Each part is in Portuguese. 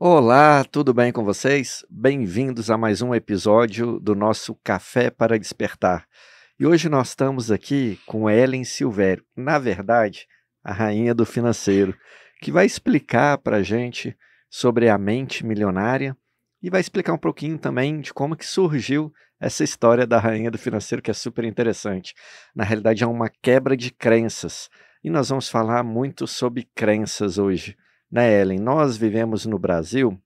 Olá, tudo bem com vocês? Bem-vindos a mais um episódio do nosso Café para Despertar. E hoje nós estamos aqui com Ellen Silvério, na verdade, a rainha do financeiro, que vai explicar para a gente sobre a mente milionária e vai explicar um pouquinho também de como que surgiu essa história da rainha do financeiro, que é super interessante. Na realidade, é uma quebra de crenças e nós vamos falar muito sobre crenças hoje, né, Ellen? Nós vivemos no Brasil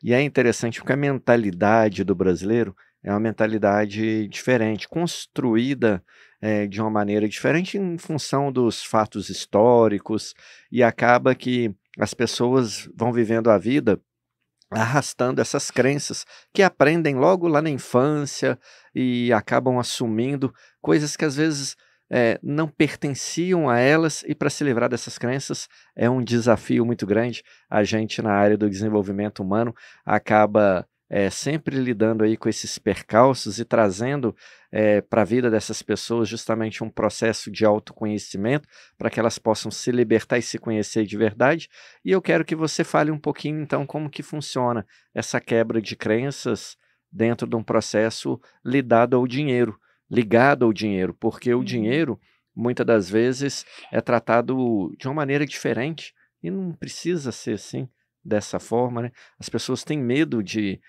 e é interessante porque a mentalidade do brasileiro é uma mentalidade diferente, construída de uma maneira diferente em função dos fatos históricos, e acaba que as pessoas vão vivendo a vida arrastando essas crenças que aprendem logo lá na infância e acabam assumindo coisas que às vezes não pertenciam a elas, e para se livrar dessas crenças é um desafio muito grande. A gente, na área do desenvolvimento humano, acaba sempre lidando aí com esses percalços e trazendo para a vida dessas pessoas justamente um processo de autoconhecimento para que elas possam se libertar e se conhecer de verdade. E eu quero que você fale um pouquinho, então, como que funciona essa quebra de crenças dentro de um processo ligado ao dinheiro, porque o Uhum. dinheiro, muitas das vezes, é tratado de uma maneira diferente e não precisa ser assim, dessa forma, né? As pessoas têm medo de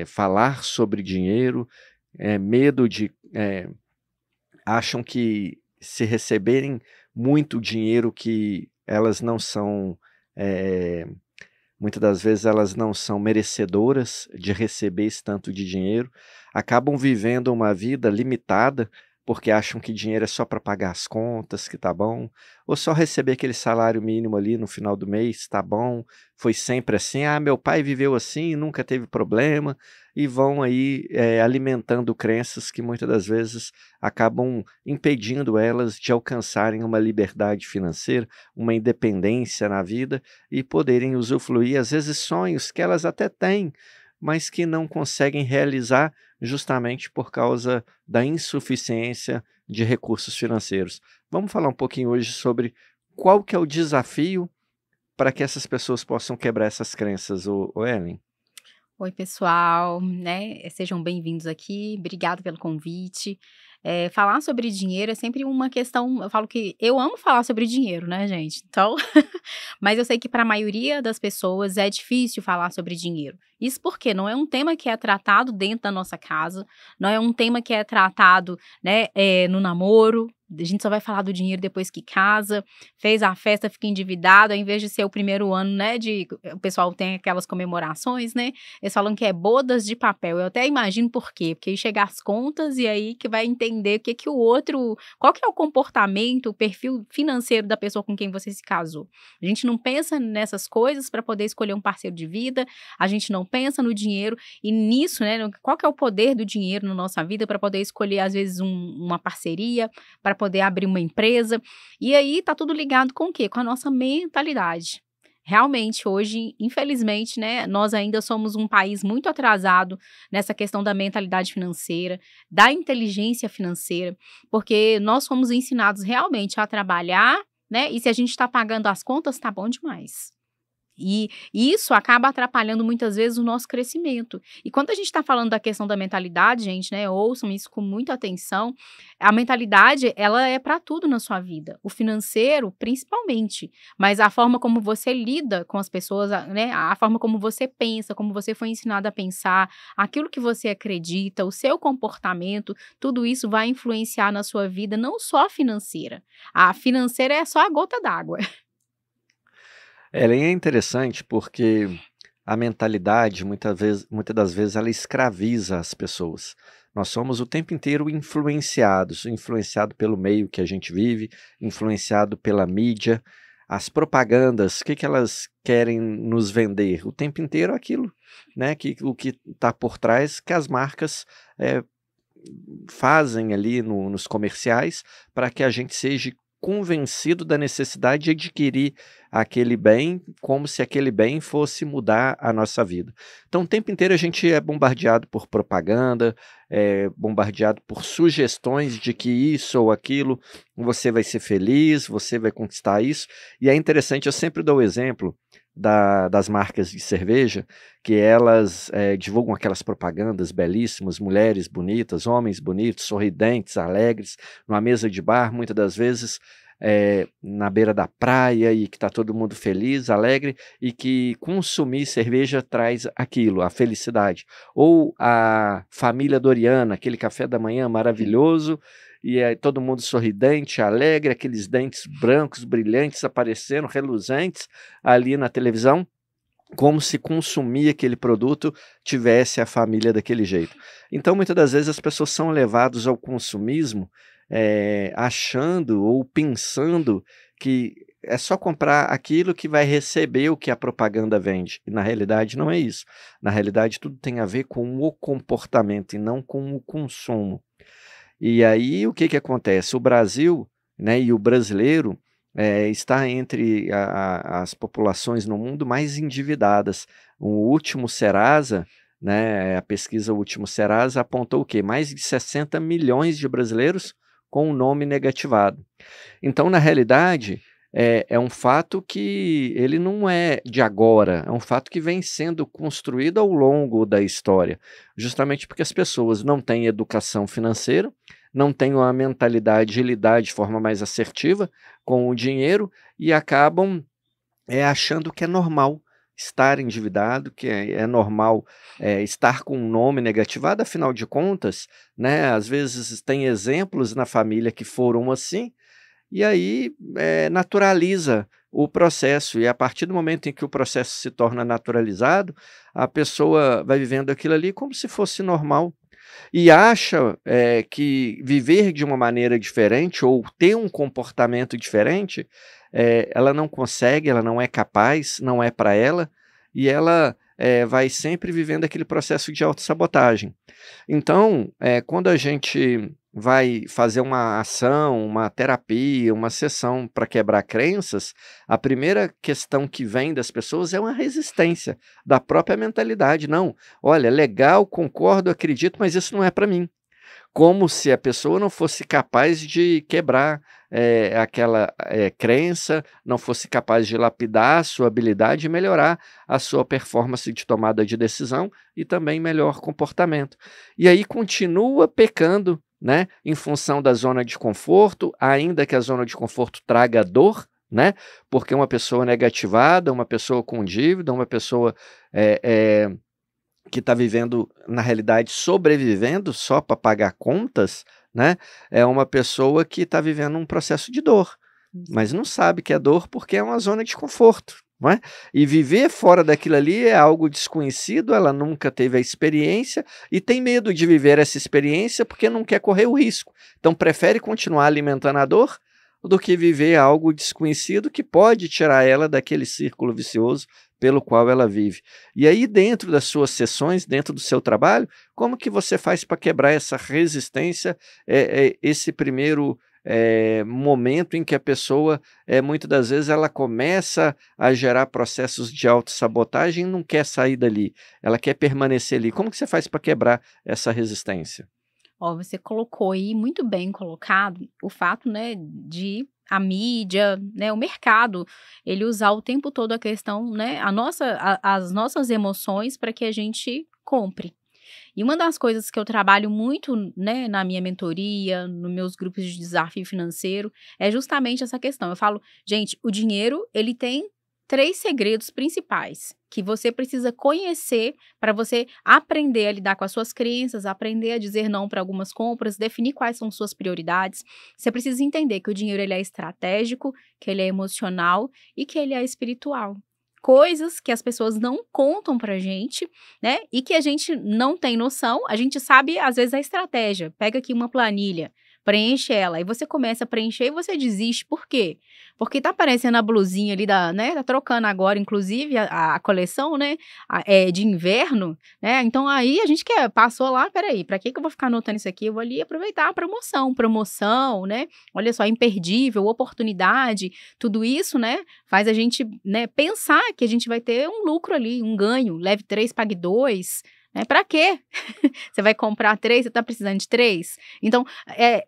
falar sobre dinheiro, medo de acham que se receberem muito dinheiro que elas não são, eh, muitas das vezes elas não são merecedoras de receber esse tanto de dinheiro, acabam vivendo uma vida limitada, porque acham que dinheiro é só para pagar as contas, que tá bom, ou só receber aquele salário mínimo ali no final do mês, tá bom, foi sempre assim, ah, meu pai viveu assim e nunca teve problema, e vão aí alimentando crenças que muitas das vezes acabam impedindo elas de alcançarem uma liberdade financeira, uma independência na vida e poderem usufruir, às vezes, sonhos que elas até têm, mas que não conseguem realizar justamente por causa da insuficiência de recursos financeiros. Vamos falar um pouquinho hoje sobre qual que é o desafio para que essas pessoas possam quebrar essas crenças, ô Ellen? Oi, pessoal, né, sejam bem-vindos aqui, obrigada pelo convite. Falar sobre dinheiro é sempre uma questão. Eu falo que eu amo falar sobre dinheiro, né, gente, então mas eu sei que para a maioria das pessoas é difícil falar sobre dinheiro. Isso porque não é um tema que é tratado dentro da nossa casa, não é um tema que é tratado, né, no namoro. A gente só vai falar do dinheiro depois que casa, fez a festa, fica endividado, ao invés de ser o primeiro ano, né, o pessoal tem aquelas comemorações, né, eles falam que é bodas de papel. Eu até imagino por quê, porque aí chega as contas e aí que vai entender o que que o outro, qual que é o comportamento, o perfil financeiro da pessoa com quem você se casou. A gente não pensa nessas coisas para poder escolher um parceiro de vida, a gente não pensa no dinheiro e nisso, né, qual que é o poder do dinheiro na nossa vida para poder escolher, às vezes, uma parceria, para poder abrir uma empresa. E aí tá tudo ligado com o quê? Com a nossa mentalidade. Realmente, hoje, infelizmente, né, nós ainda somos um país muito atrasado nessa questão da mentalidade financeira, da inteligência financeira, porque nós fomos ensinados realmente a trabalhar, né? E se a gente está pagando as contas, tá bom demais. E isso acaba atrapalhando muitas vezes o nosso crescimento. E quando a gente está falando da questão da mentalidade, gente, né, ouçam isso com muita atenção, a mentalidade, ela é para tudo na sua vida, o financeiro principalmente, mas a forma como você lida com as pessoas, né, a forma como você pensa, como você foi ensinado a pensar, aquilo que você acredita, o seu comportamento, tudo isso vai influenciar na sua vida, não só financeira. A financeira é só a gota d'água. Ellen, é interessante porque a mentalidade, muitas das vezes, ela escraviza as pessoas. Nós somos o tempo inteiro influenciados, influenciado pelo meio que a gente vive, influenciado pela mídia, as propagandas, o que que elas querem nos vender? O tempo inteiro aquilo, né, que o que está por trás que as marcas eh, fazem ali nos comerciais para que a gente seja convencido da necessidade de adquirir aquele bem, como se aquele bem fosse mudar a nossa vida. Então, o tempo inteiro a gente é bombardeado por propaganda, bombardeado por sugestões de que isso ou aquilo você vai ser feliz, você vai conquistar isso. E é interessante, eu sempre dou o exemplo. das marcas de cerveja, que elas divulgam aquelas propagandas belíssimas, mulheres bonitas, homens bonitos, sorridentes, alegres, numa mesa de bar, muitas das vezes na beira da praia, e que está todo mundo feliz, alegre, e que consumir cerveja traz aquilo, a felicidade. Ou a família Doriana, aquele café da manhã maravilhoso, e todo mundo sorridente, alegre, aqueles dentes brancos, brilhantes, aparecendo, reluzentes ali na televisão, como se consumir aquele produto tivesse a família daquele jeito. Então, muitas das vezes, as pessoas são levadas ao consumismo, achando ou pensando que é só comprar aquilo que vai receber o que a propaganda vende. E na realidade não é isso. Na realidade, tudo tem a ver com o comportamento e não com o consumo. E aí, o que acontece? O Brasil, né, e o brasileiro está entre as populações no mundo mais endividadas. O último Serasa, né, a pesquisa Último Serasa apontou o quê? Mais de 60 milhões de brasileiros com o nome negativado. Então, na realidade, é um fato que ele não é de agora, é um fato que vem sendo construído ao longo da história, justamente porque as pessoas não têm educação financeira, não têm uma mentalidade de lidar de forma mais assertiva com o dinheiro e acabam achando que é normal estar endividado, que é normal estar com um nome negativado, afinal de contas, né, às vezes tem exemplos na família que foram assim, e aí naturaliza o processo, e a partir do momento em que o processo se torna naturalizado, a pessoa vai vivendo aquilo ali como se fosse normal, e acha que viver de uma maneira diferente ou ter um comportamento diferente, ela não consegue, ela não é capaz, não é para ela, e ela vai sempre vivendo aquele processo de autossabotagem. Então, quando a gente vai fazer uma ação, uma terapia, uma sessão para quebrar crenças, a primeira questão que vem das pessoas é uma resistência da própria mentalidade. Não, olha, legal, concordo, acredito, mas isso não é para mim. Como se a pessoa não fosse capaz de quebrar aquela crença, não fosse capaz de lapidar a sua habilidade e melhorar a sua performance de tomada de decisão e também melhor comportamento. E aí continua pecando, né, em função da zona de conforto, ainda que a zona de conforto traga dor, né, porque uma pessoa negativada, uma pessoa com dívida, uma pessoa que está vivendo, na realidade, sobrevivendo só para pagar contas, né, é uma pessoa que está vivendo um processo de dor, mas não sabe que é dor porque é uma zona de conforto. Não é? E viver fora daquilo ali é algo desconhecido, ela nunca teve a experiência e tem medo de viver essa experiência porque não quer correr o risco. Então prefere continuar alimentando a dor do que viver algo desconhecido que pode tirar ela daquele círculo vicioso pelo qual ela vive. E aí, dentro das suas sessões, dentro do seu trabalho, como que você faz para quebrar essa resistência, esse primeiro momento em que a pessoa, muitas das vezes, ela começa a gerar processos de autossabotagem e não quer sair dali, ela quer permanecer ali. Como que você faz para quebrar essa resistência? Ó, você colocou aí muito bem colocado o fato, né, de a mídia, né, o mercado, ele usar o tempo todo a questão, né, as nossas emoções para que a gente compre. E uma das coisas que eu trabalho muito, né, na minha mentoria, nos meus grupos de desafio financeiro, é justamente essa questão. Eu falo, gente, o dinheiro, ele tem 3 segredos principais que você precisa conhecer para você aprender a lidar com as suas crenças, aprender a dizer não para algumas compras, definir quais são suas prioridades. Você precisa entender que o dinheiro ele é estratégico, que ele é emocional e que ele é espiritual. Coisas que as pessoas não contam pra gente, né? E que a gente não tem noção, a gente sabe, às vezes, a estratégia. Pega aqui uma planilha, preenche ela, e você começa a preencher e você desiste. Por quê? Porque tá aparecendo a blusinha ali né? Tá trocando agora, inclusive, a coleção, né? De inverno, né? Então aí a gente passou lá, peraí, pra que eu vou ficar anotando isso aqui? Eu vou ali aproveitar a promoção, né? Olha só, imperdível, oportunidade, tudo isso, né? Faz a gente, né, pensar que a gente vai ter um lucro ali, um ganho, leve 3, pague 2, Para quê? Você vai comprar 3, você está precisando de 3? Então,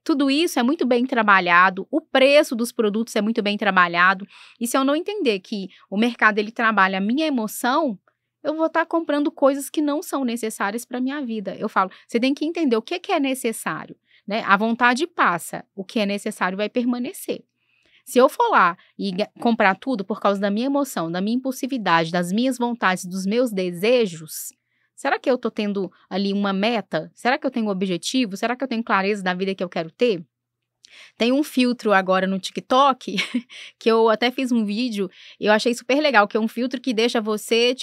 tudo isso é muito bem trabalhado, o preço dos produtos é muito bem trabalhado, e se eu não entender que o mercado ele trabalha a minha emoção, eu vou estar comprando coisas que não são necessárias para a minha vida. Eu falo, você tem que entender o que é necessário, né? A vontade passa, o que é necessário vai permanecer. Se eu for lá e comprar tudo por causa da minha emoção, da minha impulsividade, das minhas vontades, dos meus desejos, será que eu estou tendo ali uma meta? Será que eu tenho um objetivo? Será que eu tenho clareza da vida que eu quero ter? Tem um filtro agora no TikTok, que eu até fiz um vídeo, eu achei super legal, que é um filtro que deixa você,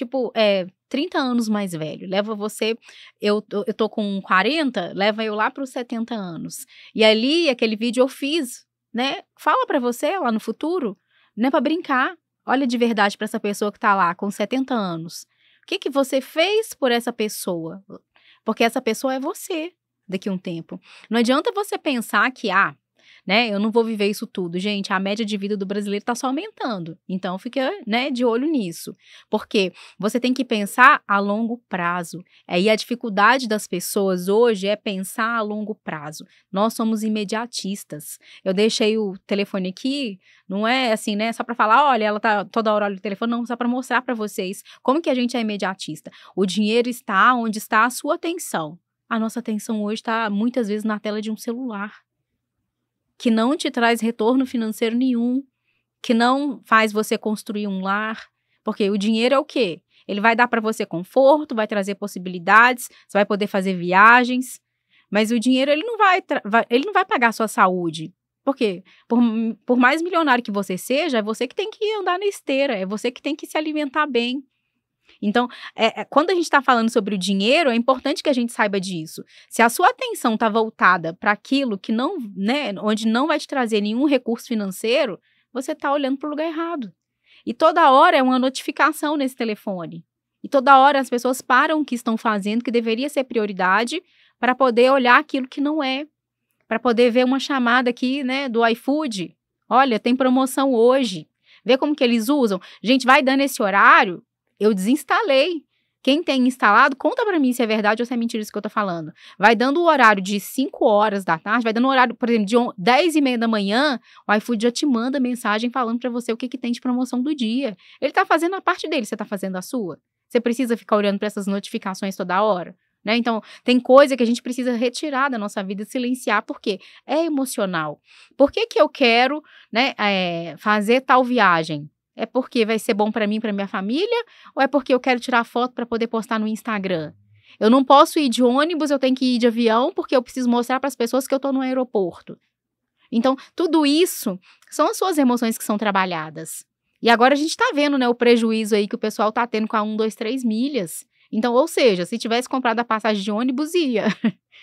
30 anos mais velho. Leva você, eu tô com 40, leva eu lá para os 70 anos. E ali, aquele vídeo eu fiz, né? Fala para você lá no futuro, não é para brincar. Olha de verdade para essa pessoa que tá lá com 70 anos. O que você fez por essa pessoa? Porque essa pessoa é você daqui a um tempo. Não adianta você pensar que, né, eu não vou viver isso tudo. Gente, a média de vida do brasileiro está só aumentando. Então, fica, né, de olho nisso. Porque você tem que pensar a longo prazo. E a dificuldade das pessoas hoje é pensar a longo prazo. Nós somos imediatistas. Eu deixei o telefone aqui, não é assim, né, só para falar, olha, ela tá toda hora olhando o telefone, não, só para mostrar para vocês como que a gente é imediatista. O dinheiro está onde está a sua atenção. A nossa atenção hoje está, muitas vezes, na tela de um celular, que não te traz retorno financeiro nenhum, que não faz você construir um lar, porque o dinheiro é o quê? Ele vai dar para você conforto, vai trazer possibilidades, você vai poder fazer viagens, mas o dinheiro ele não vai pagar a sua saúde. Por quê? Por mais milionário que você seja, é você que tem que andar na esteira, é você que tem que se alimentar bem. Então, quando a gente está falando sobre o dinheiro, é importante que a gente saiba disso. Se a sua atenção está voltada para aquilo que não, né, onde não vai te trazer nenhum recurso financeiro, você está olhando para o lugar errado. E toda hora é uma notificação nesse telefone. E toda hora as pessoas param o que estão fazendo, que deveria ser prioridade, para poder olhar aquilo que não é. Para poder ver uma chamada aqui, né, do iFood. Olha, tem promoção hoje. Vê como que eles usam. Gente, vai dando esse horário. Eu desinstalei. Quem tem instalado, conta pra mim se é verdade ou se é mentira isso que eu tô falando. Vai dando o horário de 5 horas da tarde, vai dando o horário, por exemplo, de 10h30 da manhã, o iFood já te manda mensagem falando pra você o que tem de promoção do dia. Ele tá fazendo a parte dele, você tá fazendo a sua? Você precisa ficar olhando pra essas notificações toda hora? Né? Então, tem coisa que a gente precisa retirar da nossa vida, silenciar, porque é emocional. Por que eu quero, né, fazer tal viagem? É porque vai ser bom para mim, para minha família? Ou é porque eu quero tirar foto para poder postar no Instagram? Eu não posso ir de ônibus, eu tenho que ir de avião, porque eu preciso mostrar para as pessoas que eu estou no aeroporto. Então, tudo isso são as suas emoções que são trabalhadas. E agora a gente está vendo, né, o prejuízo aí que o pessoal está tendo com a 1, 2, 3 milhas. Então, ou seja, se tivesse comprado a passagem de ônibus, ia.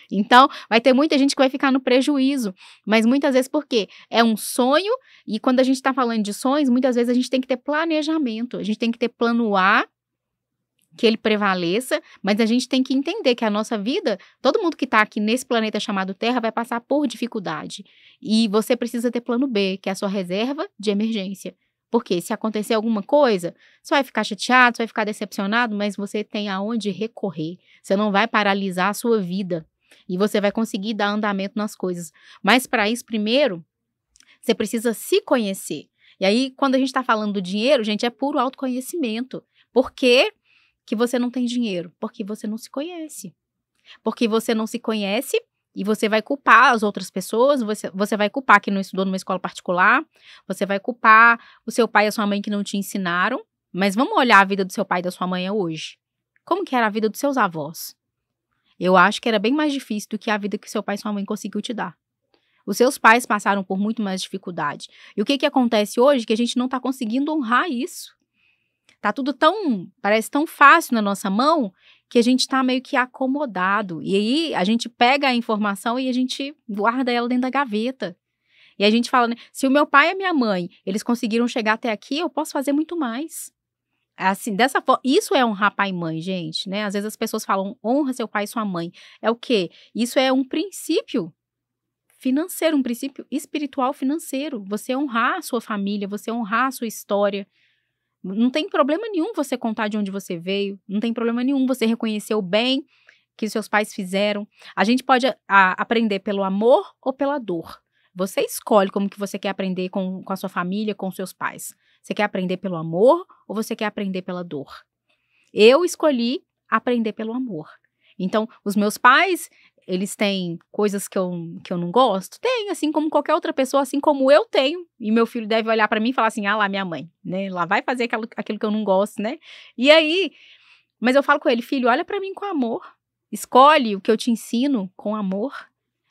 Então, vai ter muita gente que vai ficar no prejuízo. Mas muitas vezes por quê? É um sonho, e quando a gente está falando de sonhos, muitas vezes a gente tem que ter planejamento. A gente tem que ter plano A, que ele prevaleça, mas a gente tem que entender que a nossa vida, todo mundo que está aqui nesse planeta chamado Terra vai passar por dificuldade. E você precisa ter plano B, que é a sua reserva de emergência. Porque se acontecer alguma coisa, você vai ficar chateado, você vai ficar decepcionado, mas você tem aonde recorrer. Você não vai paralisar a sua vida. E você vai conseguir dar andamento nas coisas. Mas para isso, primeiro, você precisa se conhecer. E aí, quando a gente está falando do dinheiro, gente, é puro autoconhecimento. Por que você não tem dinheiro? Porque você não se conhece. Porque você não se conhece e você vai culpar as outras pessoas, você vai culpar quem não estudou numa escola particular, você vai culpar o seu pai e a sua mãe que não te ensinaram. Mas vamos olhar a vida do seu pai e da sua mãe hoje. Como que era a vida dos seus avós? Eu acho que era bem mais difícil do que a vida que seu pai e sua mãe conseguiu te dar. Os seus pais passaram por muito mais dificuldade. E o que acontece hoje? Que a gente não está conseguindo honrar isso. Tá tudo parece tão fácil na nossa mão, que a gente tá meio que acomodado. E aí, a gente pega a informação e a gente guarda ela dentro da gaveta. E a gente fala, né, se o meu pai e a minha mãe, eles conseguiram chegar até aqui, eu posso fazer muito mais. Assim, dessa forma, isso é honrar pai e mãe, gente, né? Às vezes as pessoas falam, honra seu pai e sua mãe. É o quê? Isso é um princípio financeiro, um princípio espiritual financeiro. Você honrar a sua família, você honrar a sua história. Não tem problema nenhum você contar de onde você veio, não tem problema nenhum você reconhecer o bem que seus pais fizeram. A gente pode aprender pelo amor ou pela dor. Você escolhe como que você quer aprender com a sua família, com seus pais. Você quer aprender pelo amor ou você quer aprender pela dor? Eu escolhi aprender pelo amor. Então, os meus pais, eles têm coisas que eu não gosto? Tem, assim como qualquer outra pessoa, assim como eu tenho. E meu filho deve olhar pra mim e falar assim, ah lá, minha mãe, né? Lá vai fazer aquilo que eu não gosto, né? E aí, mas eu falo com ele, filho, olha pra mim com amor. Escolhe o que eu te ensino com amor.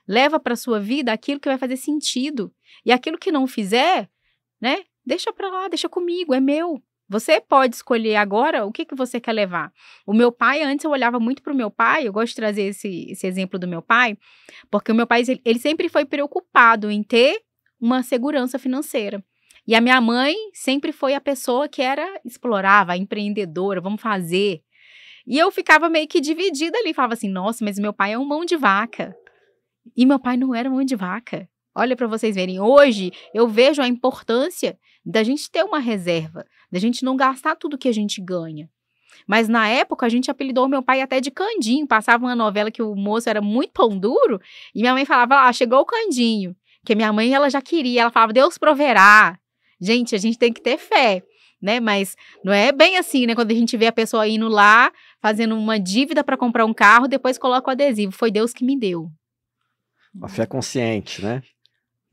Leva pra sua vida aquilo que vai fazer sentido. E aquilo que não fizer, né? Deixa pra lá, deixa comigo, é meu. Você pode escolher agora o que você quer levar. O meu pai, antes eu olhava muito para o meu pai, eu gosto de trazer esse exemplo do meu pai, porque o meu pai, ele sempre foi preocupado em ter uma segurança financeira. E a minha mãe sempre foi a pessoa que explorava, empreendedora, vamos fazer. E eu ficava meio que dividida ali, falava assim, nossa, mas meu pai é um mão de vaca. E meu pai não era mão de vaca. Olha para vocês verem, hoje eu vejo a importância da gente ter uma reserva, da gente não gastar tudo que a gente ganha. Mas na época a gente apelidou meu pai até de Candinho, passava uma novela que o moço era muito pão duro, e minha mãe falava, chegou o Candinho, que minha mãe ela já queria, ela falava, Deus proverá. Gente, a gente tem que ter fé, né? Mas não é bem assim, né? Quando a gente vê a pessoa indo lá, fazendo uma dívida para comprar um carro, depois coloca o adesivo, foi Deus que me deu. Uma fé consciente, né?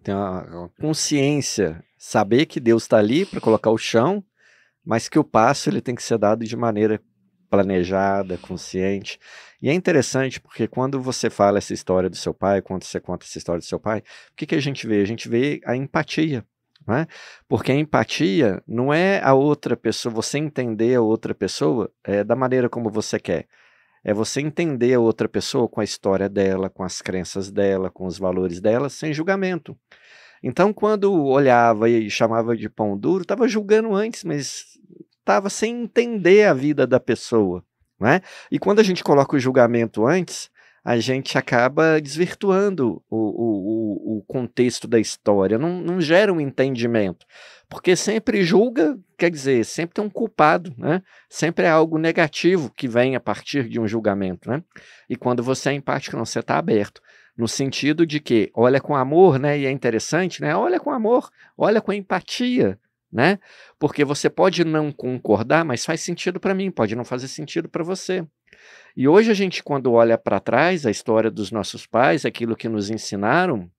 Tem uma consciência, saber que Deus está ali para colocar o chão, mas que o passo ele tem que ser dado de maneira planejada, consciente. E é interessante porque quando você fala essa história do seu pai, quando você conta essa história do seu pai, o que a gente vê? A gente vê a empatia, né? Porque a empatia não é a outra pessoa, você entender a outra pessoa da maneira como você quer. É você entender a outra pessoa com a história dela, com as crenças dela, com os valores dela, sem julgamento. Então, quando olhava e chamava de pão duro, estava julgando antes, mas estava sem entender a vida da pessoa, né? E quando a gente coloca o julgamento antes, a gente acaba desvirtuando o contexto da história, não gera um entendimento. Porque sempre julga, quer dizer, sempre tem um culpado, né? Sempre é algo negativo que vem a partir de um julgamento, né? E quando você é empático, não, você está aberto. No sentido de que olha com amor, né? E é interessante, né? Olha com amor, olha com empatia, né? Porque você pode não concordar, mas faz sentido para mim, pode não fazer sentido para você. E hoje a gente, quando olha para trás, a história dos nossos pais, aquilo que nos ensinaram,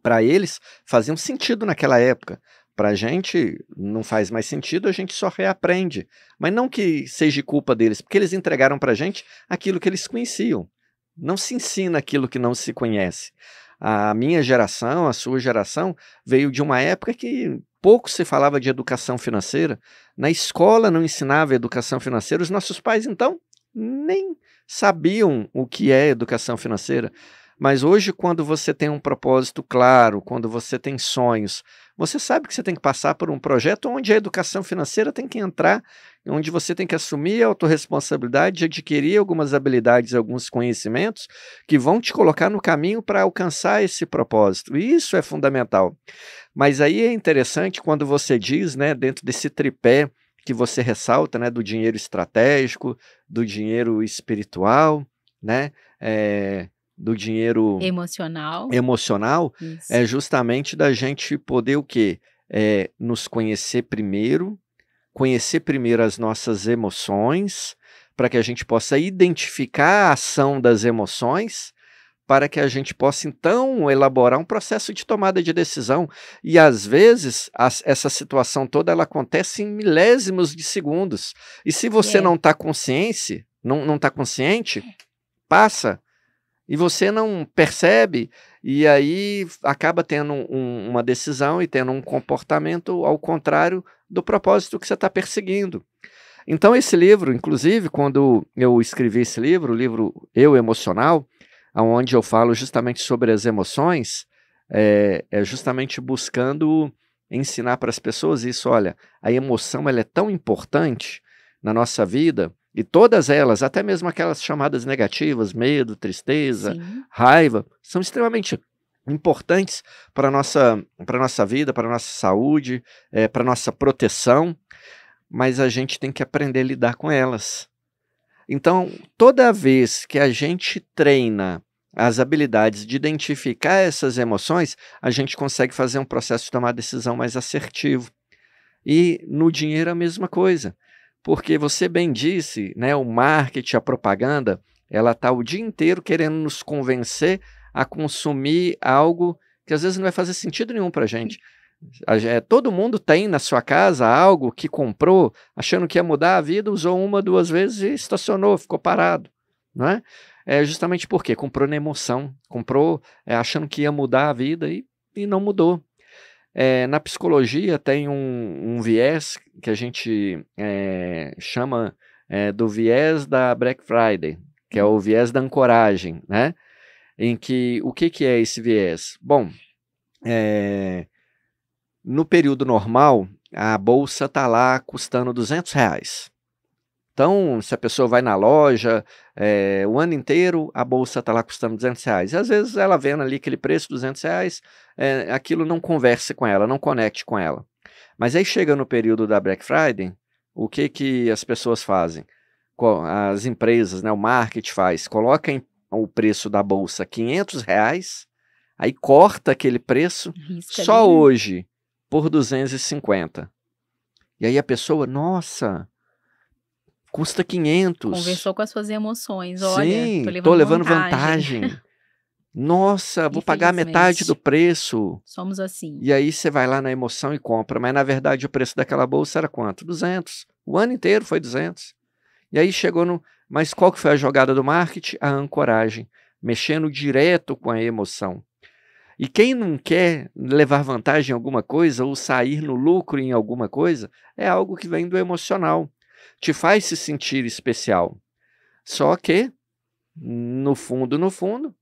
para eles fazia um sentido naquela época. Para a gente não faz mais sentido, a gente só reaprende. Mas não que seja culpa deles, porque eles entregaram para a gente aquilo que eles conheciam. Não se ensina aquilo que não se conhece. A minha geração, a sua geração, veio de uma época que pouco se falava de educação financeira. Na escola não ensinava educação financeira. Os nossos pais, então, nem sabiam o que é educação financeira. Mas hoje, quando você tem um propósito claro, quando você tem sonhos, você sabe que você tem que passar por um projeto onde a educação financeira tem que entrar, onde você tem que assumir a autorresponsabilidade de adquirir algumas habilidades, alguns conhecimentos que vão te colocar no caminho para alcançar esse propósito. E isso é fundamental. Mas aí é interessante quando você diz, né, dentro desse tripé que você ressalta, né, do dinheiro estratégico, do dinheiro espiritual, né, do dinheiro emocional, Isso. é justamente da gente poder o quê? Nos conhecer primeiro as nossas emoções, para que a gente possa identificar a ação das emoções, para que a gente possa, então, elaborar um processo de tomada de decisão. E, às vezes, essa situação toda ela acontece em milésimos de segundos. E se você não está consciente, passa, e você não percebe, e aí acaba tendo uma decisão e tendo um comportamento ao contrário do propósito que você está perseguindo. Então, esse livro, inclusive, quando eu escrevi esse livro, o livro Eu Emocional, onde eu falo justamente sobre as emoções, é justamente buscando ensinar para as pessoas isso. Olha, a emoção ela é tão importante na nossa vida, e todas elas, até mesmo aquelas chamadas negativas, medo, tristeza, Sim. raiva, são extremamente importantes para a nossa vida, para a nossa saúde, para a nossa proteção. mas a gente tem que aprender a lidar com elas. Então, toda vez que a gente treina as habilidades de identificar essas emoções, a gente consegue fazer um processo de tomar decisão mais assertivo. E no dinheiro a mesma coisa, porque você bem disse, né, o marketing, a propaganda, ela está o dia inteiro querendo nos convencer a consumir algo que às vezes não vai fazer sentido nenhum para a gente. Todo mundo tem na sua casa algo que comprou achando que ia mudar a vida, usou uma, duas vezes e estacionou, ficou parado, não é? É justamente porque comprou na emoção, comprou achando que ia mudar a vida e não mudou. Na psicologia tem um viés que a gente chama do viés da Black Friday, que é o viés da ancoragem, né? Em que, o que é esse viés? Bom, no período normal, a bolsa está lá custando R$200. Então, se a pessoa vai na loja, o ano inteiro, a bolsa está lá custando R$200. E às vezes ela vendo ali aquele preço, R$200, aquilo não converse com ela, não conecte com ela. Mas aí chega no período da Black Friday, o que as pessoas fazem? As empresas, né, o marketing faz, coloca o preço da bolsa R$500, aí corta aquele preço, só hoje, por 250. E aí a pessoa, nossa, custa 500. Conversou com as suas emoções. Olha, sim, tô levando vantagem. Nossa, vou pagar metade do preço. Somos assim. E aí você vai lá na emoção e compra. Mas na verdade o preço daquela bolsa era quanto? 200. O ano inteiro foi 200. E aí chegou no... Mas qual que foi a jogada do marketing? A ancoragem. Mexendo direto com a emoção. E quem não quer levar vantagem em alguma coisa ou sair no lucro em alguma coisa, é algo que vem do emocional. Te faz se sentir especial. Só que, no fundo,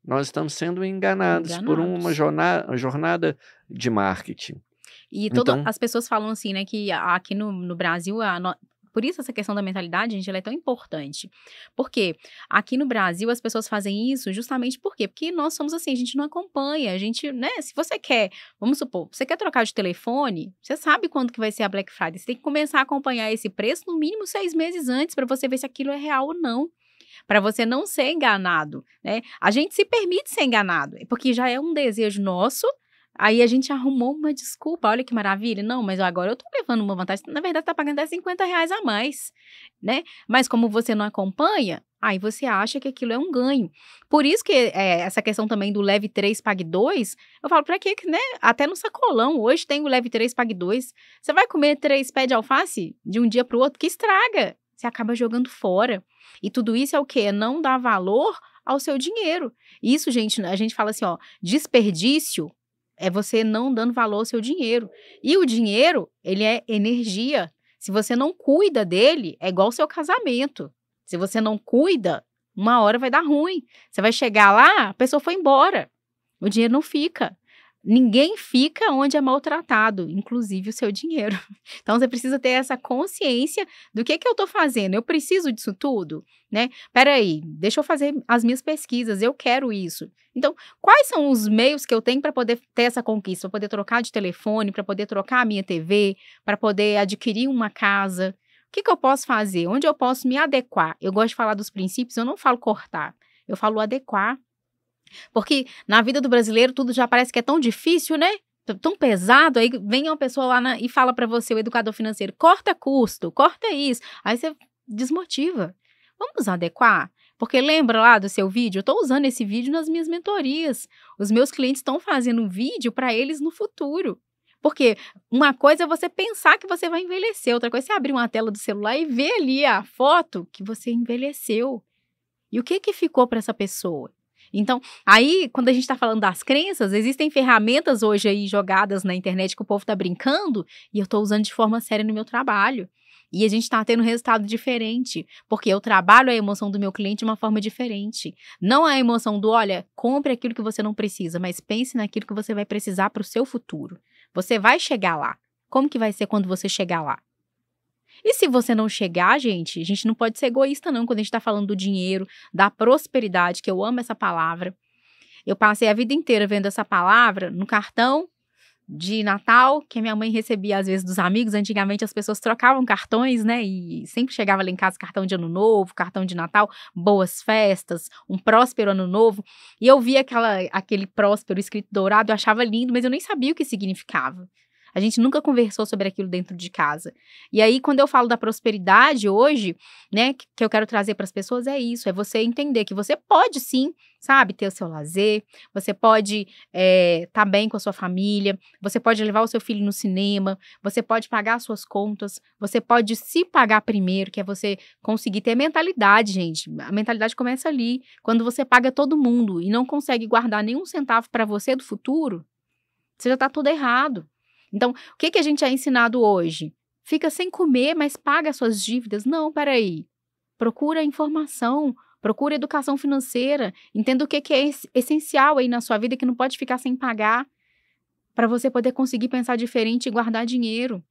nós estamos sendo enganados por uma jornada de marketing. E as pessoas falam assim, né, que aqui no Brasil, por isso essa questão da mentalidade, gente, ela é tão importante. Porque aqui no Brasil as pessoas fazem isso justamente por quê? Porque nós somos assim, a gente não acompanha, a gente, né, se você quer, vamos supor, você quer trocar de telefone, você sabe quando que vai ser a Black Friday, você tem que começar a acompanhar esse preço no mínimo 6 meses antes para você ver se aquilo é real ou não. Para você não ser enganado, né? A gente se permite ser enganado, porque já é um desejo nosso. Aí a gente arrumou uma desculpa, olha que maravilha. Não, mas agora eu tô levando uma vantagem. Na verdade, tá pagando R$50 a mais, né? Mas como você não acompanha, aí você acha que aquilo é um ganho. Por isso que essa questão também do leve 3, pague 2, eu falo, pra quê? Né? Até no sacolão, hoje tem o leve 3, pague 2. Você vai comer 3 pés de alface de um dia pro outro, que estraga. Você acaba jogando fora. E tudo isso é o quê? É não dar valor ao seu dinheiro. Isso, gente, a gente fala assim, ó, desperdício é você não dando valor ao seu dinheiro. E o dinheiro, ele é energia. Se você não cuida dele, é igual ao seu casamento. Se você não cuida, uma hora vai dar ruim. Você vai chegar lá, a pessoa foi embora. O dinheiro não fica. Ninguém fica onde é maltratado, inclusive o seu dinheiro. Então, você precisa ter essa consciência do que eu estou fazendo. Eu preciso disso tudo, né? Peraí, deixa eu fazer as minhas pesquisas, eu quero isso. Então, quais são os meios que eu tenho para poder ter essa conquista? Para poder trocar de telefone, para poder trocar a minha TV, para poder adquirir uma casa? O que eu posso fazer? Onde eu posso me adequar? Eu gosto de falar dos princípios, eu não falo cortar, eu falo adequar. Porque na vida do brasileiro tudo já parece que é tão difícil, né? Tão pesado, aí vem uma pessoa lá e fala para você, o educador financeiro, corta custo, corta isso. Aí você desmotiva. Vamos adequar? Porque lembra lá do seu vídeo? Eu estou usando esse vídeo nas minhas mentorias. Os meus clientes estão fazendo um vídeo para eles no futuro. Porque uma coisa é você pensar que você vai envelhecer, outra coisa é você abrir uma tela do celular e ver ali a foto que você envelheceu. E o que ficou para essa pessoa? Então, aí, quando a gente está falando das crenças, existem ferramentas hoje aí jogadas na internet que o povo está brincando e eu estou usando de forma séria no meu trabalho. E a gente está tendo resultado diferente, porque eu trabalho a emoção do meu cliente de uma forma diferente. Não a emoção do, olha, compre aquilo que você não precisa, mas pense naquilo que você vai precisar para o seu futuro. Você vai chegar lá. Como que vai ser quando você chegar lá? E se você não chegar, gente, a gente não pode ser egoísta não, quando a gente está falando do dinheiro, da prosperidade, que eu amo essa palavra. Eu passei a vida inteira vendo essa palavra no cartão de Natal, que a minha mãe recebia às vezes dos amigos. Antigamente as pessoas trocavam cartões, né? E sempre chegava lá em casa cartão de Ano Novo, cartão de Natal, boas festas, um próspero Ano Novo. E eu via aquele próspero escrito dourado, eu achava lindo, mas eu nem sabia o que significava. A gente nunca conversou sobre aquilo dentro de casa. E aí, quando eu falo da prosperidade hoje, né, que eu quero trazer para as pessoas é isso, é você entender que você pode sim, sabe, ter o seu lazer, você pode tá bem com a sua família, você pode levar o seu filho no cinema, você pode pagar as suas contas, você pode se pagar primeiro, que é você conseguir ter mentalidade, gente. A mentalidade começa ali. Quando você paga todo mundo e não consegue guardar nenhum centavo para você do futuro, você já tá tudo errado. Então, o que a gente é ensinado hoje? Fica sem comer, mas paga suas dívidas. Não, peraí. Procura informação, procura educação financeira, entenda o que é essencial aí na sua vida que não pode ficar sem pagar, para você poder conseguir pensar diferente e guardar dinheiro.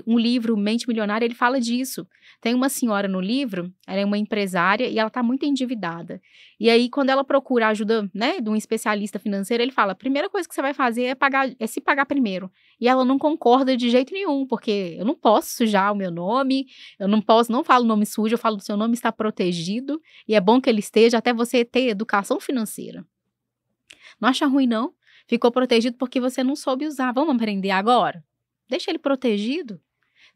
Um livro, Mente Milionária, ele fala disso. Tem uma senhora no livro, ela é uma empresária e ela está muito endividada. E aí, quando ela procura ajuda, né, de um especialista financeiro, ele fala, a primeira coisa que você vai fazer é se pagar primeiro. E ela não concorda de jeito nenhum, porque eu não posso sujar o meu nome, eu não falo nome sujo, eu falo que o seu nome está protegido, e é bom que ele esteja até você ter educação financeira. Não acha ruim, não? Ficou protegido porque você não soube usar. Vamos aprender agora? Deixa ele protegido.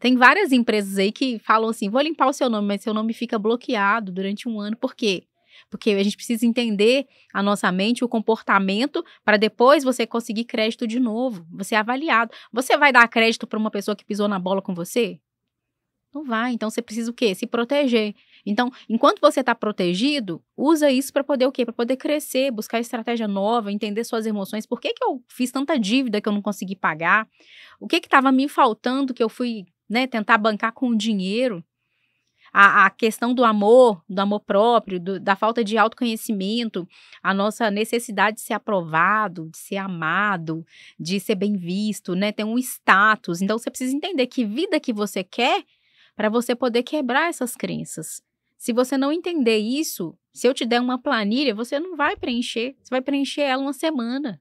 Tem várias empresas aí que falam assim, vou limpar o seu nome, mas seu nome fica bloqueado durante 1 ano. Por quê? Porque a gente precisa entender a nossa mente, o comportamento, para depois você conseguir crédito de novo. Você é avaliado. Você vai dar crédito para uma pessoa que pisou na bola com você? Não vai. Então, você precisa o quê? Se proteger. Então, enquanto você está protegido, usa isso para poder o quê? Para poder crescer, buscar estratégia nova, entender suas emoções. Por que eu fiz tanta dívida que eu não consegui pagar? O que estava me faltando que eu fui, né, tentar bancar com o dinheiro? A questão do amor próprio, da falta de autoconhecimento, a nossa necessidade de ser aprovado, de ser amado, de ser bem visto, né? Ter um status. Então, você precisa entender que vida que você quer para você poder quebrar essas crenças. Se você não entender isso, se eu te der uma planilha, você não vai preencher. Você vai preencher ela 1 semana,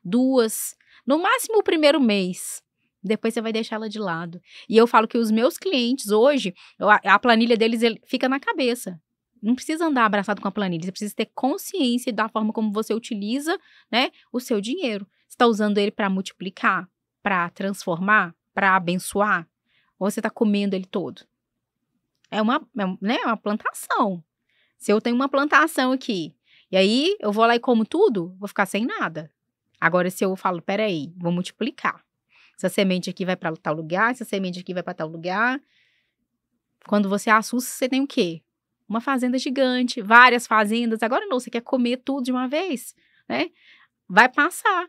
2, no máximo o primeiro mês. Depois você vai deixar ela de lado. E eu falo que os meus clientes hoje, a planilha deles fica na cabeça. Não precisa andar abraçado com a planilha, você precisa ter consciência da forma como você utiliza, né, o seu dinheiro. Você está usando ele para multiplicar, para transformar, para abençoar? Ou você está comendo ele todo? Né, uma plantação. Se eu tenho uma plantação aqui, e aí eu vou lá e como tudo, vou ficar sem nada. Agora, se eu falo, peraí, vou multiplicar. Essa semente aqui vai para tal lugar, essa semente aqui vai para tal lugar. Quando você assusta, você tem o quê? Uma fazenda gigante, várias fazendas. Agora não, você quer comer tudo de uma vez, né? Vai passar.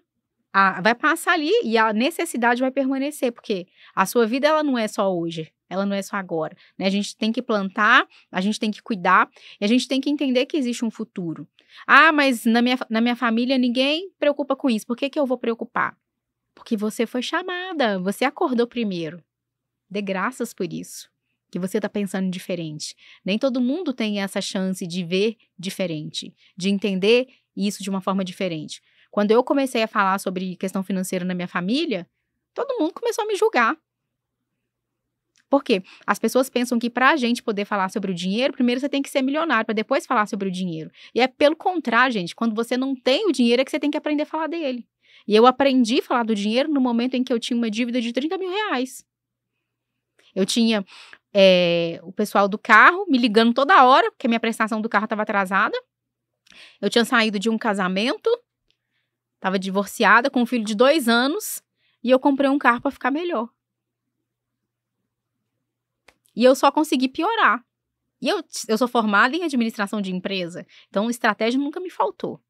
Vai passar ali e a necessidade vai permanecer, porque a sua vida ela não é só hoje, ela não é só agora, né? A gente tem que plantar, a gente tem que cuidar e a gente tem que entender que existe um futuro. Ah, mas na minha família ninguém preocupa com isso, por que eu vou preocupar? Porque você foi chamada, você acordou primeiro. Dê graças por isso, que você está pensando diferente. Nem todo mundo tem essa chance de ver diferente, de entender isso de uma forma diferente. Quando eu comecei a falar sobre questão financeira na minha família, todo mundo começou a me julgar. Por quê? As pessoas pensam que para a gente poder falar sobre o dinheiro, primeiro você tem que ser milionário, para depois falar sobre o dinheiro. E é pelo contrário, gente. Quando você não tem o dinheiro, é que você tem que aprender a falar dele. E eu aprendi a falar do dinheiro no momento em que eu tinha uma dívida de 30 mil reais. Eu tinha o pessoal do carro me ligando toda hora, porque a minha prestação do carro estava atrasada. Eu tinha saído de um casamento, estava divorciada com um filho de 2 anos, e eu comprei um carro para ficar melhor. E eu só consegui piorar. E eu sou formada em administração de empresa, então estratégia nunca me faltou.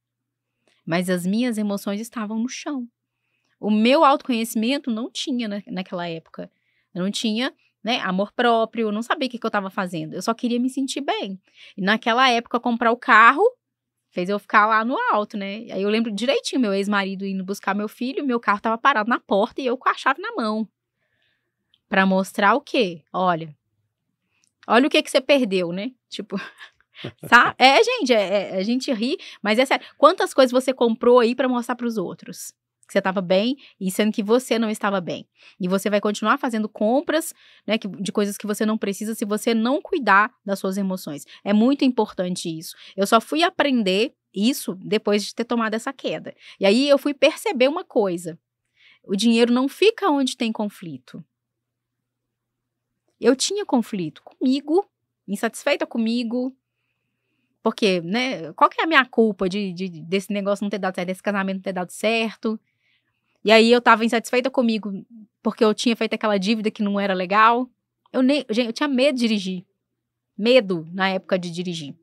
Mas as minhas emoções estavam no chão. O meu autoconhecimento não tinha naquela época. Eu não tinha, né, amor próprio, eu não sabia o que eu estava fazendo. Eu só queria me sentir bem. E naquela época, comprar o carro fez eu ficar lá no alto, né? Aí eu lembro direitinho, meu ex-marido indo buscar meu filho, meu carro estava parado na porta e eu com a chave na mão. Para mostrar o quê? Olha o que você perdeu, né? Tipo... Sabe? Gente, a gente ri, mas é sério. Quantas coisas você comprou aí pra mostrar pros outros? que você estava bem, e sendo que você não estava bem. E você vai continuar fazendo compras, né, de coisas que você não precisa se você não cuidar das suas emoções. É muito importante isso. Eu só fui aprender isso depois de ter tomado essa queda. E aí eu fui perceber uma coisa. O dinheiro não fica onde tem conflito. Eu tinha conflito comigo, insatisfeita comigo, porque, né, qual que é a minha culpa desse negócio não ter dado certo, desse casamento não ter dado certo? E aí eu tava insatisfeita comigo, porque eu tinha feito aquela dívida que não era legal. Gente, eu tinha medo de dirigir. Medo na época de dirigir.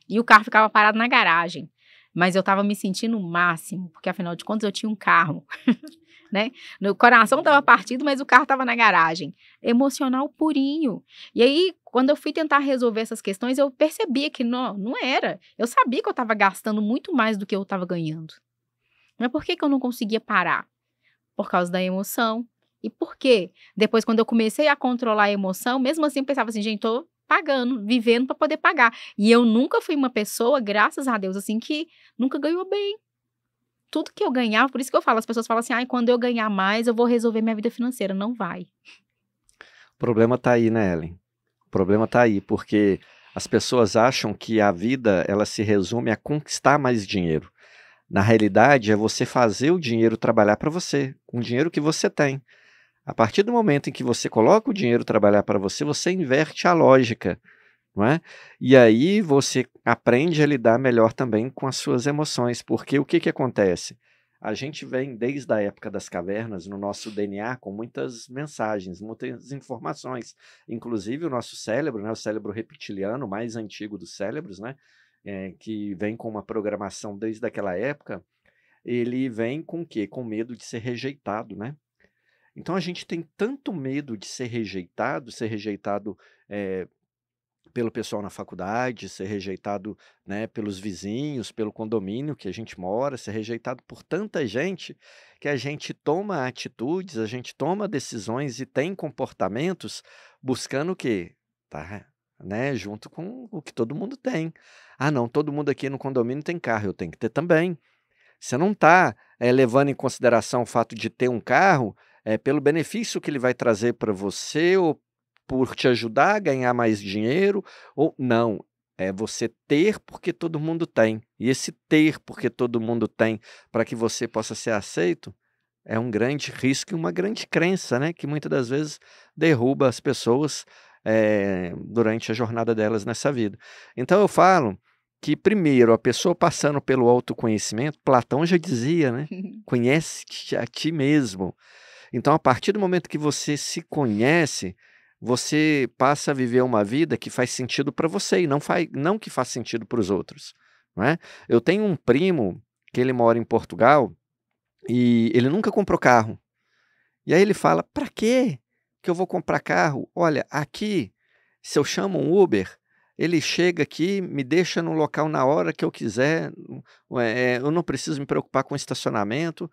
E o carro ficava parado na garagem. Mas eu tava me sentindo o máximo, porque afinal de contas eu tinha um carro, né? Meu coração tava partido, mas o carro tava na garagem. Emocional purinho. E aí, quando eu fui tentar resolver essas questões, eu percebia que não era. Eu sabia que eu tava gastando muito mais do que eu tava ganhando. Mas por que eu não conseguia parar? Por causa da emoção. E por quê? Depois, quando eu comecei a controlar a emoção, mesmo assim eu pensava assim, gente, tô pagando, vivendo para poder pagar. E eu nunca fui uma pessoa, graças a Deus, assim, que nunca ganhou bem. Tudo que eu ganhava, por isso que eu falo, as pessoas falam assim, quando eu ganhar mais, eu vou resolver minha vida financeira. Não vai. O problema tá aí, né, Ellen? O problema tá aí, porque as pessoas acham que a vida, ela se resume a conquistar mais dinheiro. Na realidade, é você fazer o dinheiro trabalhar para você, com o dinheiro que você tem. A partir do momento em que você coloca o dinheiro trabalhar para você, você inverte a lógica, não é? E aí você aprende a lidar melhor também com as suas emoções, porque o que acontece? A gente vem desde a época das cavernas no nosso DNA com muitas mensagens, muitas informações. Inclusive o nosso cérebro, né, o cérebro reptiliano, o mais antigo dos cérebros, né, que vem com uma programação desde aquela época, ele vem com o quê? Com medo de ser rejeitado, né? Então a gente tem tanto medo de ser rejeitado pelo pessoal na faculdade, ser rejeitado, né, pelos vizinhos, pelo condomínio que a gente mora, ser rejeitado por tanta gente, que a gente toma atitudes, a gente toma decisões e tem comportamentos buscando o quê? Tá, né, junto com o que todo mundo tem. Ah, não, todo mundo aqui no condomínio tem carro, eu tenho que ter também. Você não está levando em consideração o fato de ter um carro pelo benefício que ele vai trazer para você ou por te ajudar a ganhar mais dinheiro, ou não, é você ter porque todo mundo tem. E esse ter porque todo mundo tem, para que você possa ser aceito, é um grande risco e uma grande crença, né, que muitas das vezes derruba as pessoas durante a jornada delas nessa vida. Então eu falo que primeiro a pessoa passando pelo autoconhecimento, Platão já dizia, né, conhece-te a ti mesmo. Então a partir do momento que você se conhece, você passa a viver uma vida que faz sentido para você e não que faz sentido para os outros, não é? Eu tenho um primo que ele mora em Portugal e ele nunca comprou carro. E aí ele fala: "Para quê que eu vou comprar carro? Olha, aqui, se eu chamo um Uber, ele chega aqui, me deixa no local na hora que eu quiser, eu não preciso me preocupar com estacionamento,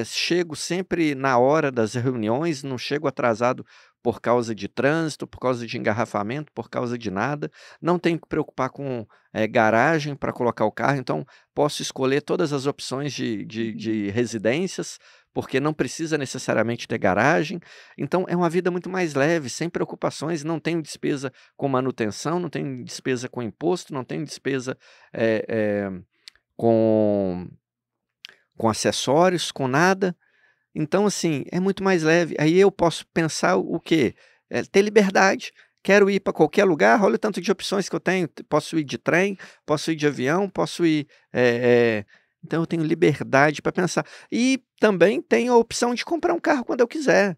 chego sempre na hora das reuniões, não chego atrasado por causa de trânsito, por causa de engarrafamento, por causa de nada, não tenho que preocupar com garagem para colocar o carro, então posso escolher todas as opções de residências, porque não precisa necessariamente ter garagem. Então é uma vida muito mais leve, sem preocupações, não tenho despesa com manutenção, não tenho despesa com imposto, não tenho despesa com acessórios, com nada. Então, assim, é muito mais leve. Aí eu posso pensar o quê? Ter liberdade. Quero ir para qualquer lugar, olha o tanto de opções que eu tenho. Posso ir de trem, posso ir de avião, posso ir. Então eu tenho liberdade para pensar. E também tenho a opção de comprar um carro quando eu quiser,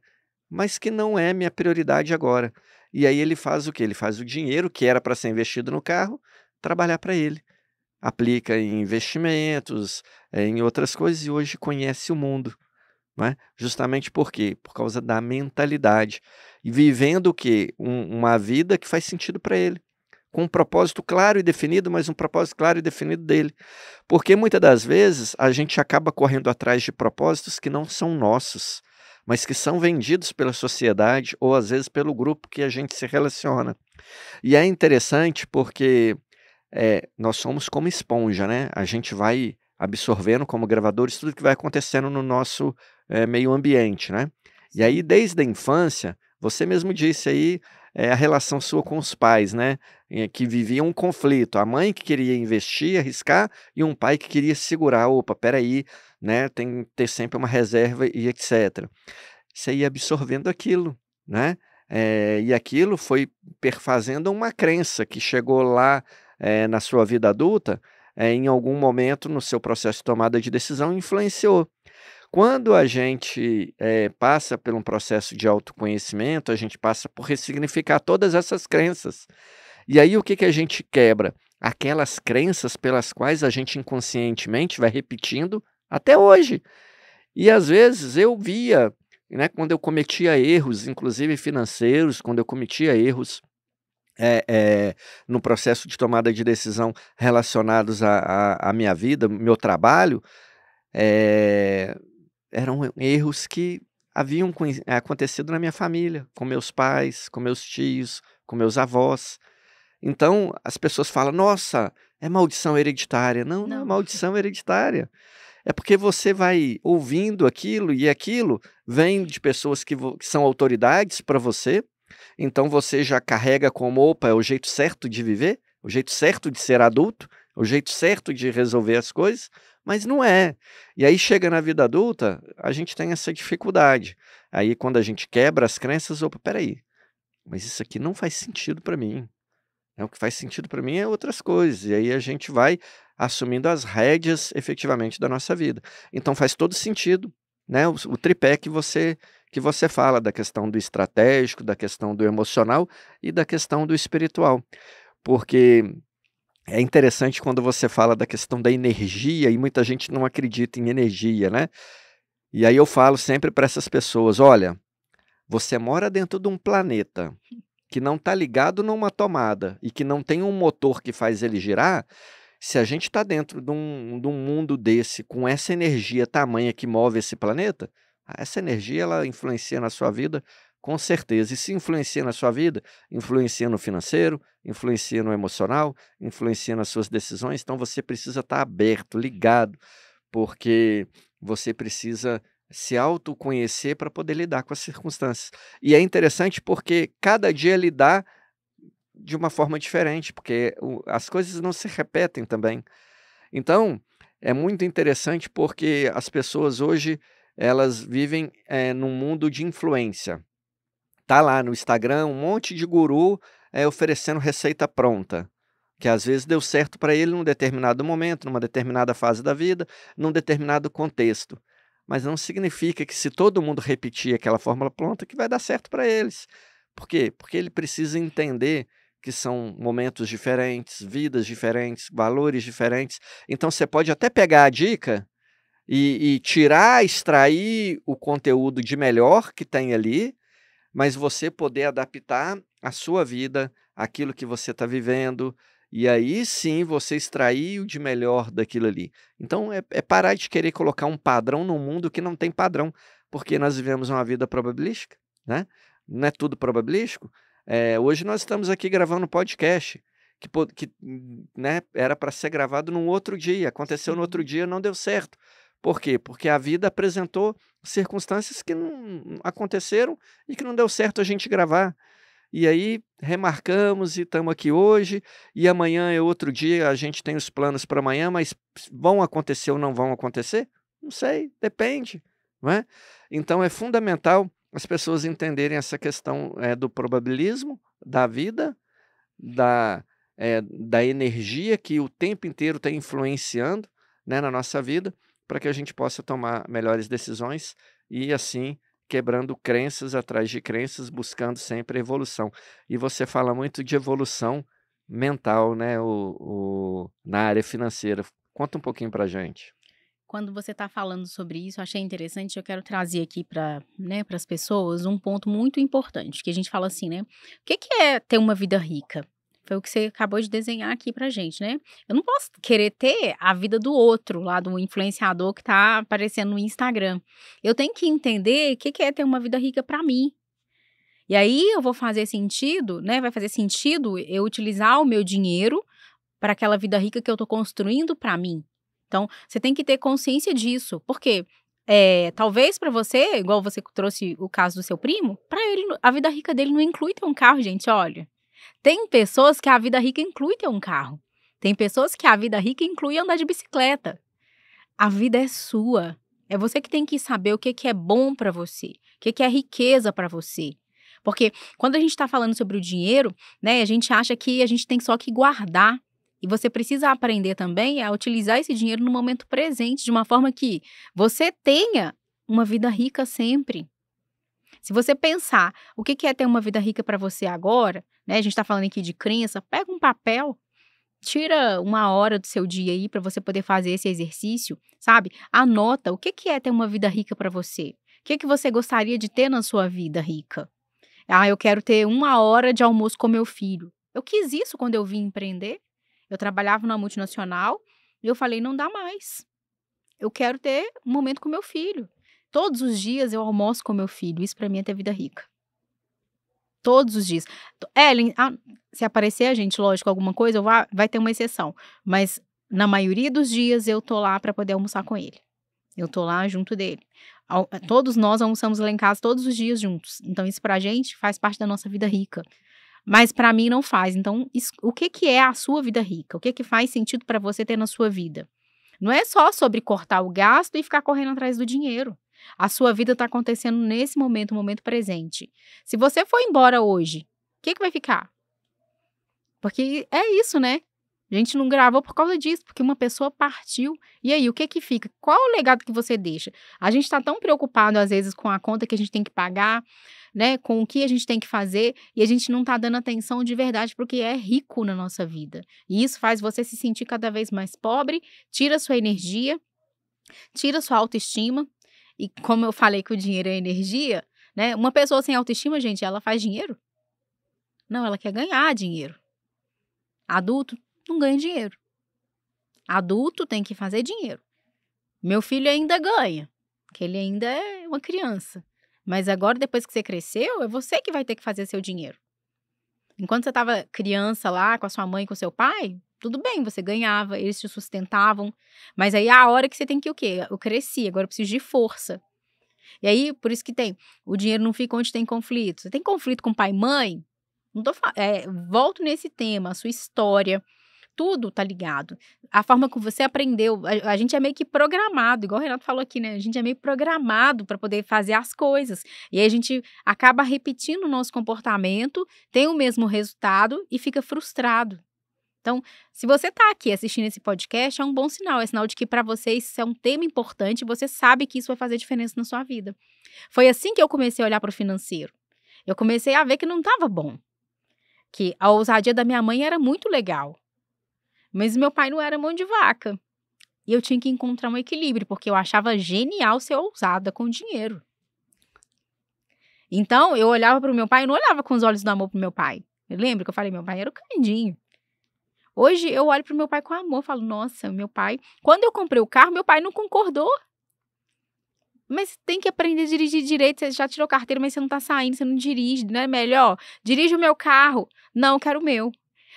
mas que não é minha prioridade agora. E aí ele faz o quê? Ele faz o dinheiro que era para ser investido no carro, trabalhar para ele. Aplica em investimentos, em outras coisas e hoje conhece o mundo. Não é? Justamente por quê? Por causa da mentalidade. E vivendo o quê? Uma vida que faz sentido para ele. Com um propósito claro e definido, mas um propósito claro e definido dele. Porque muitas das vezes a gente acaba correndo atrás de propósitos que não são nossos, mas que são vendidos pela sociedade ou às vezes pelo grupo que a gente se relaciona. E é interessante porque nós somos como esponja, né? A gente vai absorvendo como gravadores tudo que vai acontecendo no nosso meio ambiente, né? E aí, Sim. desde a infância, você mesmo disse aí, a relação sua com os pais, né? Que viviam um conflito. A mãe que queria investir, arriscar, e um pai que queria segurar. Opa, peraí, né? Tem que ter sempre uma reserva e etc. Você ia absorvendo aquilo, né? E aquilo foi perfazendo uma crença que chegou lá na sua vida adulta, em algum momento no seu processo de tomada de decisão, influenciou. Quando a gente passa por um processo de autoconhecimento, a gente passa por ressignificar todas essas crenças. E aí o que que a gente quebra? Aquelas crenças pelas quais a gente inconscientemente vai repetindo até hoje. E às vezes eu via, né, quando eu cometia erros, inclusive financeiros, quando eu cometia erros no processo de tomada de decisão relacionados à minha vida, meu trabalho, eh, eram erros que haviam acontecido na minha família, com meus pais, com meus tios, com meus avós. Então as pessoas falam: "Nossa, é maldição hereditária". Não, não é Não. maldição hereditária. É porque você vai ouvindo aquilo e aquilo vem de pessoas que são autoridades para você, então você já carrega como: "Opa, é o jeito certo de viver, o jeito certo de ser adulto, o jeito certo de resolver as coisas", mas não é. E aí chega na vida adulta, a gente tem essa dificuldade. Aí quando a gente quebra as crenças: "Opa, espera aí, mas isso aqui não faz sentido para mim". O que faz sentido para mim é outras coisas, e aí a gente vai assumindo as rédeas efetivamente da nossa vida. Então faz todo sentido, né, o tripé que você fala, da questão do estratégico, da questão do emocional e da questão do espiritual. Porque é interessante quando você fala da questão da energia, e muita gente não acredita em energia, né. E aí eu falo sempre para essas pessoas: "Olha, você mora dentro de um planeta que não está ligado numa tomada e que não tem um motor que faz ele girar, se a gente está dentro de um mundo desse, com essa energia tamanha que move esse planeta, essa energia ela influencia na sua vida com certeza. E se influencia na sua vida, influencia no financeiro, influencia no emocional, influencia nas suas decisões. Então você precisa estar aberto, ligado, porque você precisa se autoconhecer para poder lidar com as circunstâncias. E é interessante porque cada dia lidar de uma forma diferente, porque as coisas não se repetem também. Então, é muito interessante porque as pessoas hoje, elas vivem num mundo de influência. Tá lá no Instagram um monte de guru oferecendo receita pronta, que às vezes deu certo para ele num determinado momento, numa determinada fase da vida, num determinado contexto. Mas não significa que se todo mundo repetir aquela fórmula pronta que vai dar certo para eles. Por quê? Porque ele precisa entender que são momentos diferentes, vidas diferentes, valores diferentes. Então você pode até pegar a dica e tirar, extrair o conteúdo de melhor que tem ali, mas você poder adaptar a sua vida, aquilo que você está vivendo, e aí sim você extrair o de melhor daquilo ali. Então é parar de querer colocar um padrão num mundo que não tem padrão, porque nós vivemos uma vida probabilística, né? Não é tudo probabilístico. Hoje nós estamos aqui gravando um podcast né, era para ser gravado num outro dia, aconteceu no outro Sim. dia, não deu certo. Por quê? Porque a vida apresentou circunstâncias que não aconteceram e que não deu certo a gente gravar. E aí remarcamos e estamos aqui hoje, e amanhã é outro dia, a gente tem os planos para amanhã, mas vão acontecer ou não vão acontecer? Não sei, depende, não é? Então é fundamental as pessoas entenderem essa questão do probabilismo da vida, da energia que o tempo inteiro está influenciando, né, na nossa vida, para que a gente possa tomar melhores decisões e, assim, quebrando crenças atrás de crenças, buscando sempre evolução. E você fala muito de evolução mental, né, na área financeira. Conta um pouquinho para a gente. Quando você está falando sobre isso, eu achei interessante, eu quero trazer aqui para, né, para as pessoas um ponto muito importante, que a gente fala assim, né? O que que é ter uma vida rica? Foi o que você acabou de desenhar aqui pra gente, né? Eu não posso querer ter a vida do outro, lá do influenciador que tá aparecendo no Instagram. Eu tenho que entender o que que é ter uma vida rica para mim. E aí eu vou fazer sentido, né? Vai fazer sentido eu utilizar o meu dinheiro para aquela vida rica que eu tô construindo para mim. Então, você tem que ter consciência disso. Por quê? Talvez para você, igual você trouxe o caso do seu primo, para ele, a vida rica dele não inclui ter um carro, gente, olha. Tem pessoas que a vida rica inclui ter um carro. Tem pessoas que a vida rica inclui andar de bicicleta. A vida é sua. É você que tem que saber o que é bom para você, o que é riqueza para você. Porque quando a gente está falando sobre o dinheiro, né, a gente acha que a gente tem só que guardar. E você precisa aprender também a utilizar esse dinheiro no momento presente, de uma forma que você tenha uma vida rica sempre. Se você pensar o que é ter uma vida rica para você agora, né, a gente está falando aqui de crença, pega um papel, tira 1 hora do seu dia aí para você poder fazer esse exercício, sabe? Anota o que é ter uma vida rica para você. O que você gostaria de ter na sua vida rica? Ah, eu quero ter 1 hora de almoço com meu filho. Eu quis isso quando eu vim empreender. Eu trabalhava numa multinacional e eu falei, não dá mais. Eu quero ter um momento com meu filho. Todos os dias eu almoço com meu filho. Isso para mim é ter vida rica. Todos os dias. Ellen, se aparecer a gente, lógico, alguma coisa, vai ter uma exceção. Mas na maioria dos dias eu tô lá para poder almoçar com ele. Eu tô lá junto dele. Todos nós almoçamos lá em casa todos os dias juntos. Então isso pra gente faz parte da nossa vida rica. Mas para mim não faz. Então, o que é a sua vida rica? O que faz sentido para você ter na sua vida? Não é só sobre cortar o gasto e ficar correndo atrás do dinheiro. A sua vida está acontecendo nesse momento, momento presente. Se você for embora hoje, o que vai ficar? Porque é isso, né? A gente não gravou por causa disso, porque uma pessoa partiu. E aí, o que fica? Qual é o legado que você deixa? A gente está tão preocupado, às vezes, com a conta que a gente tem que pagar, né? Com o que a gente tem que fazer, e a gente não está dando atenção de verdade para o que é rico na nossa vida. E isso faz você se sentir cada vez mais pobre, tira sua energia, tira sua autoestima. E como eu falei que o dinheiro é energia, né? Uma pessoa sem autoestima, gente, ela faz dinheiro? Não, ela quer ganhar dinheiro. Adulto não ganha dinheiro. Adulto tem que fazer dinheiro. Meu filho ainda ganha, porque ele ainda é uma criança. Mas agora, depois que você cresceu, é você que vai ter que fazer seu dinheiro. Enquanto você estava criança lá, com a sua mãe e com o seu pai, tudo bem, você ganhava, eles te sustentavam. Mas aí a hora que você tem que o quê? Eu cresci, agora eu preciso de força. E aí, por isso que o dinheiro não fica onde tem conflito. Você tem conflito com pai e mãe? Não tô volto nesse tema, a sua história. Tudo tá ligado. A forma como você aprendeu. A gente é meio que programado, igual o Renato falou aqui, né? A gente é meio programado para poder fazer as coisas. E aí a gente acaba repetindo o nosso comportamento, tem o mesmo resultado e fica frustrado. Então, se você tá aqui assistindo esse podcast, é um bom sinal. É sinal de que para você isso é um tema importante e você sabe que isso vai fazer diferença na sua vida. Foi assim que eu comecei a olhar para o financeiro. Eu comecei a ver que não estava bom. Que a ousadia da minha mãe era muito legal. Mas meu pai não era mão de vaca. E eu tinha que encontrar um equilíbrio, porque eu achava genial ser ousada com dinheiro. Então, eu olhava para o meu pai, eu não olhava com os olhos do amor para o meu pai. Eu lembro que eu falei, meu pai era o candinho. Hoje, eu olho para o meu pai com amor, falo, nossa, meu pai... Quando eu comprei o carro, meu pai não concordou. Mas tem que aprender a dirigir direito, você já tirou carteira, mas você não tá saindo, você não dirige, não é melhor? Dirige o meu carro. Não, eu quero o meu.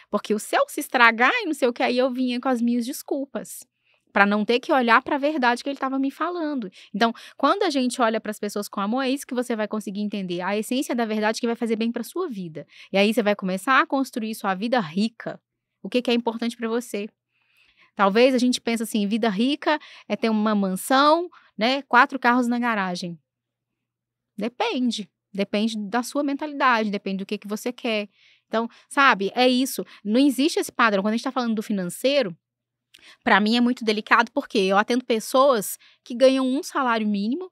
Porque o seu se estragar e não sei o que, aí eu vinha com as minhas desculpas. Para não ter que olhar para a verdade que ele estava me falando. Então, quando a gente olha para as pessoas com amor, é isso que você vai conseguir entender. A essência da verdade que vai fazer bem para sua vida. E aí você vai começar a construir sua vida rica. O que é importante para você? Talvez a gente pense assim, vida rica é ter uma mansão, né? 4 carros na garagem. Depende. Depende da sua mentalidade, depende do que você quer. Então, sabe, é isso. Não existe esse padrão. Quando a gente está falando do financeiro, para mim é muito delicado porque eu atendo pessoas que ganham um salário mínimo,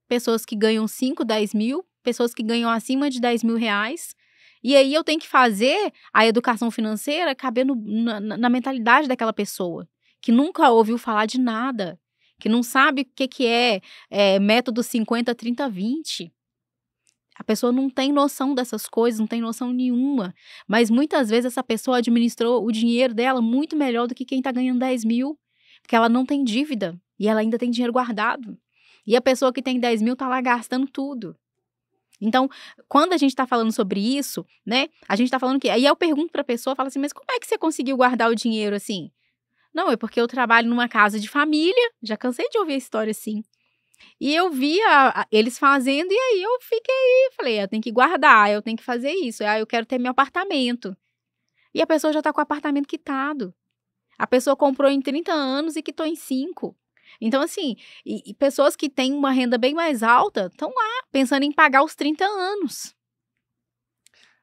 pessoas que ganham 5, 10 mil, pessoas que ganham acima de 10 mil reais. E aí eu tenho que fazer a educação financeira caber na mentalidade daquela pessoa, que nunca ouviu falar de nada, que não sabe o que é método 50, 30, 20. A pessoa não tem noção dessas coisas, não tem noção nenhuma. Mas muitas vezes essa pessoa administrou o dinheiro dela muito melhor do que quem está ganhando 10 mil. Porque ela não tem dívida e ela ainda tem dinheiro guardado. E a pessoa que tem 10 mil está lá gastando tudo. Então, quando a gente está falando sobre isso, né? A gente está falando que... Aí eu pergunto para a pessoa, falo assim, mas como é que você conseguiu guardar o dinheiro assim? Não, é porque eu trabalho numa casa de família, já cansei de ouvir a história assim. E eu via eles fazendo, e aí eu falei, eu tenho que guardar, eu tenho que fazer isso, eu quero ter meu apartamento. E a pessoa já tá com o apartamento quitado. A pessoa comprou em 30 anos e quitou em 5. Então, assim, e pessoas que têm uma renda bem mais alta estão lá pensando em pagar os 30 anos.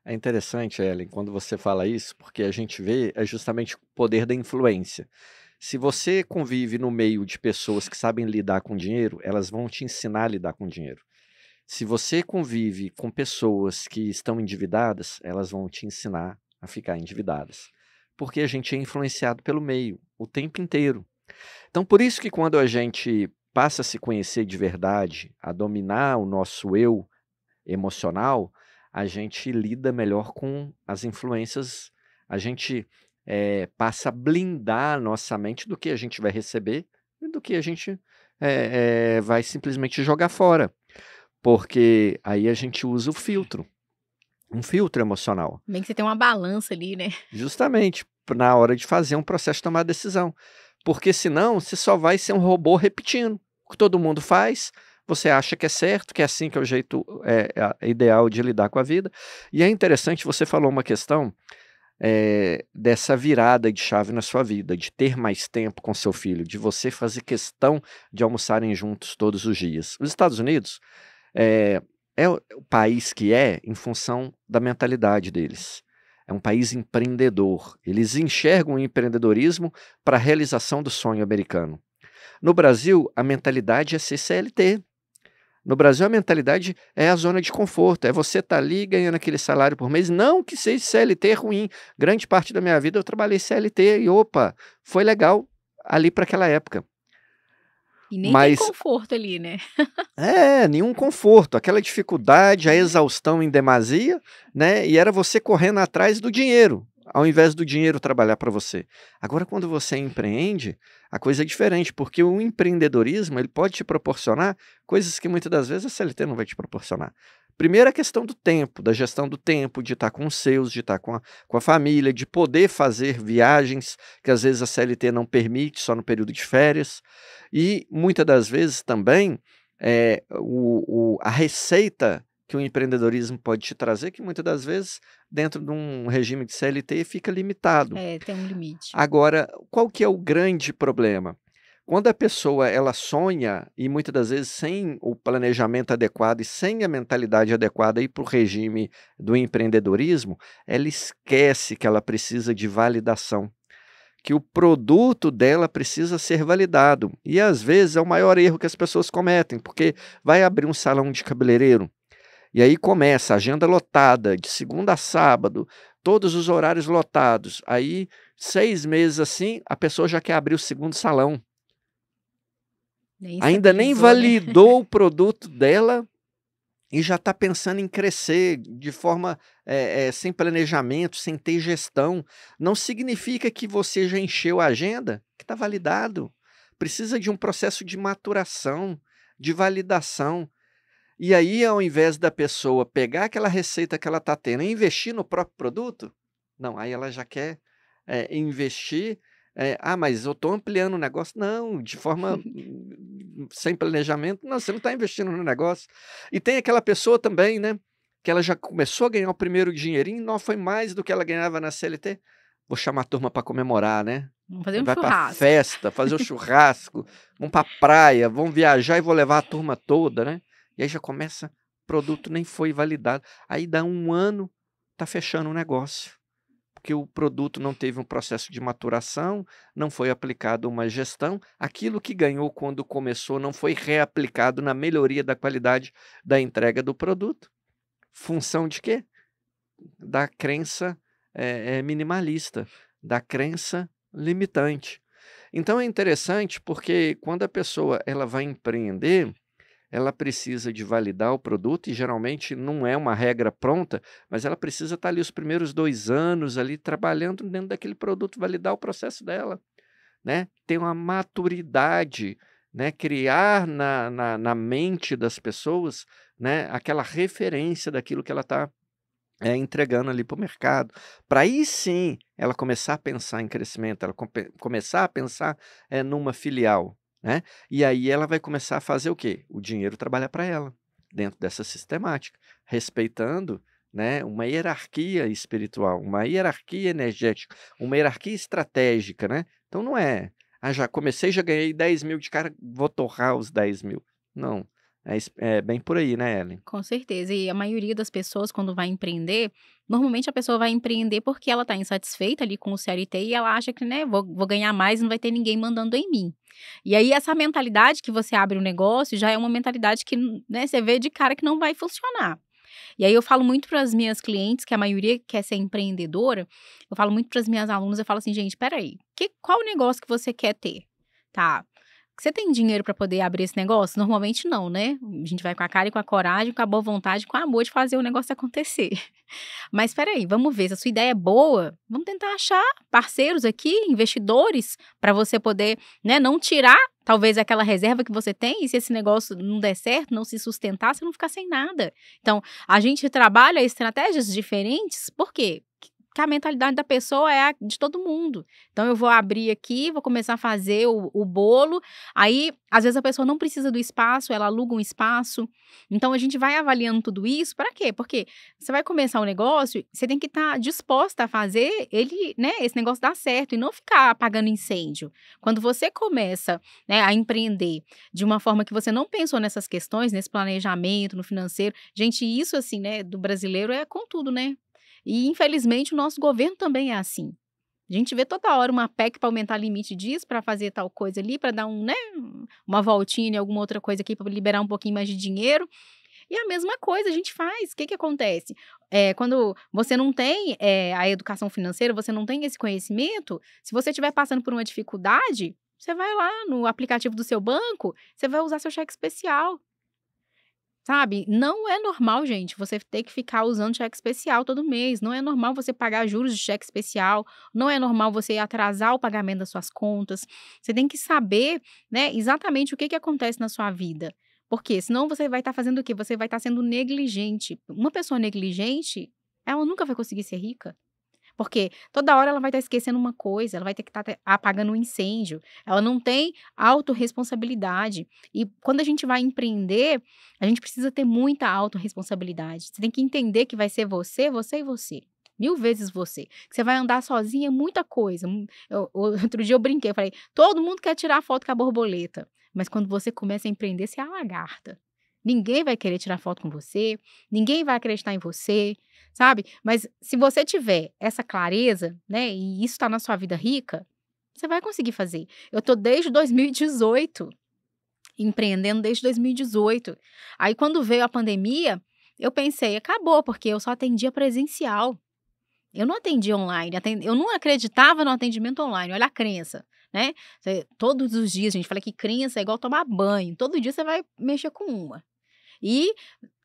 É interessante, Ellen, quando você fala isso, porque a gente vê justamente o poder da influência. Se você convive no meio de pessoas que sabem lidar com dinheiro, elas vão te ensinar a lidar com dinheiro. Se você convive com pessoas que estão endividadas, elas vão te ensinar a ficar endividadas. Porque a gente é influenciado pelo meio o tempo inteiro. Então, por isso que quando a gente passa a se conhecer de verdade, a dominar o nosso eu emocional, a gente lida melhor com as influências, a gente passa a blindar a nossa mente do que a gente vai receber e do que a gente vai simplesmente jogar fora. Porque aí a gente usa o filtro, um filtro emocional. Bem que você tem uma balança ali, né? Justamente na hora de fazer um processo de tomar decisão. Porque senão você só vai ser um robô repetindo o que todo mundo faz. Você acha que é certo, que é assim que é o jeito ideal de lidar com a vida. E é interessante, você falou uma questão dessa virada de chave na sua vida, de ter mais tempo com seu filho, de você fazer questão de almoçarem juntos todos os dias. Os Estados Unidos é o país que é em função da mentalidade deles. É um país empreendedor. Eles enxergam o empreendedorismo para a realização do sonho americano. No Brasil, a mentalidade é ser CLT. No Brasil, a mentalidade é a zona de conforto. É você estar ali ganhando aquele salário por mês. Não que seja CLT ruim. Grande parte da minha vida eu trabalhei CLT e, opa, foi legal ali para aquela época. E nem tem conforto ali, né? Nenhum conforto, aquela dificuldade, a exaustão em demasia, né? E era você correndo atrás do dinheiro, ao invés do dinheiro trabalhar para você. Agora, quando você empreende, a coisa é diferente, porque o empreendedorismo ele pode te proporcionar coisas que muitas das vezes a CLT não vai te proporcionar. Primeiro, a questão do tempo, da gestão do tempo, de estar com os seus, de estar com a família, de poder fazer viagens que às vezes a CLT não permite, só no período de férias. E muitas das vezes também a receita que o empreendedorismo pode te trazer, que muitas das vezes, dentro de um regime de CLT, fica limitado. Tem um limite. Agora, qual que é o grande problema? Quando a pessoa ela sonha, e muitas das vezes sem o planejamento adequado e sem a mentalidade adequada para o regime do empreendedorismo, ela esquece que ela precisa de validação, que o produto dela precisa ser validado. E às vezes é o maior erro que as pessoas cometem, porque vai abrir um salão de cabeleireiro, e aí começa a agenda lotada, de segunda a sábado, todos os horários lotados. Aí, 6 meses assim, a pessoa já quer abrir o segundo salão. Ainda nem validou o produto dela e já está pensando em crescer de forma sem planejamento, sem ter gestão. Não significa que você já encheu a agenda, que está validado. Precisa de um processo de maturação, de validação. E aí, ao invés da pessoa pegar aquela receita que ela está tendo e investir no próprio produto, não, aí ela já quer investir. Mas eu estou ampliando o negócio. Não, de forma sem planejamento. Não, você não está investindo no negócio. E tem aquela pessoa também, né? Que ela já começou a ganhar o primeiro dinheirinho, não foi mais do que ela ganhava na CLT. Vou chamar a turma para comemorar, né? Vamos fazer um Vai churrasco. para festa, fazer o churrasco, vamos para praia, vamos viajar e vou levar a turma toda, né? E aí já começa, produto nem foi validado. Aí dá 1 ano, tá fechando o negócio. Porque o produto não teve um processo de maturação, não foi aplicado uma gestão. Aquilo que ganhou quando começou não foi reaplicado na melhoria da qualidade da entrega do produto. Função de quê? Da crença minimalista, da crença limitante. Então é interessante porque quando a pessoa ela vai empreender, ela precisa de validar o produto e geralmente não é uma regra pronta, mas ela precisa estar ali os primeiros 2 anos ali trabalhando dentro daquele produto, validar o processo dela, né? Ter uma maturidade, né? Criar na mente das pessoas, né? Aquela referência daquilo que ela está entregando ali para o mercado, para aí sim ela começar a pensar em crescimento, ela começar a pensar numa filial, né? E aí ela vai começar a fazer o quê? O dinheiro trabalhar para ela, dentro dessa sistemática, respeitando, né, uma hierarquia espiritual, uma hierarquia energética, uma hierarquia estratégica, né? Então não é, já comecei, já ganhei 10.000 de cara, vou torrar os 10.000. Não, é bem por aí, né, Ellen? Com certeza. E a maioria das pessoas, quando vai empreender, normalmente a pessoa vai empreender porque ela está insatisfeita ali com o CLT e ela acha que, né, vou ganhar mais e não vai ter ninguém mandando em mim. E aí, essa mentalidade que você abre um negócio já é uma mentalidade que, né, você vê de cara que não vai funcionar. E aí, eu falo muito para as minhas clientes, que a maioria quer ser empreendedora, eu falo muito para as minhas alunas, eu falo assim, gente, peraí, qual o negócio que você quer ter? Tá. Você tem dinheiro para poder abrir esse negócio? Normalmente não, né? A gente vai com a cara e com a coragem, com a boa vontade, com o amor de fazer o negócio acontecer. Mas espera aí, vamos ver, se a sua ideia é boa, vamos tentar achar parceiros aqui, investidores, para você poder, né, não tirar talvez aquela reserva que você tem, e se esse negócio não der certo, não se sustentar, você não ficar sem nada. Então, a gente trabalha estratégias diferentes, por quê? Que a mentalidade da pessoa é a de todo mundo. Então, eu vou abrir aqui, vou começar a fazer o bolo, aí, às vezes, a pessoa não precisa do espaço, ela aluga um espaço. Então, a gente vai avaliando tudo isso, para quê? Porque você vai começar um negócio, você tem que estar disposta a fazer ele, né, esse negócio dar certo e não ficar apagando incêndio. Quando você começa, né, a empreender de uma forma que você não pensou nessas questões, nesse planejamento, no financeiro, gente, isso, assim, né, do brasileiro é com tudo, né? E, infelizmente, o nosso governo também é assim. A gente vê toda hora uma PEC para aumentar limite disso, para fazer tal coisa ali, para dar né, uma voltinha em alguma outra coisa aqui, para liberar um pouquinho mais de dinheiro. E a mesma coisa a gente faz. O que acontece? Quando você não tem a educação financeira, você não tem esse conhecimento, se você estiver passando por uma dificuldade, você vai lá no aplicativo do seu banco, você vai usar seu cheque especial. Sabe, não é normal, gente, você ter que ficar usando cheque especial todo mês, não é normal você pagar juros de cheque especial, não é normal você atrasar o pagamento das suas contas. Você tem que saber, né, exatamente o que acontece na sua vida. Porque senão você vai estar fazendo o quê? Você vai estar sendo negligente. Uma pessoa negligente, ela nunca vai conseguir ser rica. Porque toda hora ela vai estar esquecendo uma coisa, ela vai ter que estar apagando um incêndio, ela não tem autorresponsabilidade. E quando a gente vai empreender, a gente precisa ter muita autorresponsabilidade. Você tem que entender que vai ser você, você e você. 1000 vezes você. Que você vai andar sozinha, muita coisa. Outro dia eu brinquei, eu falei, todo mundo quer tirar foto com a borboleta. Mas quando você começa a empreender, você é a lagarta. Ninguém vai querer tirar foto com você, ninguém vai acreditar em você, sabe? Mas se você tiver essa clareza, né, e isso está na sua vida rica, você vai conseguir fazer. Eu tô desde 2018, empreendendo desde 2018. Aí quando veio a pandemia, eu pensei, acabou, porque eu só atendia presencial. Eu não atendia online, eu não acreditava no atendimento online, olha a crença, né? Todos os dias, gente, falei que crença é igual tomar banho, todo dia você vai mexer com uma. E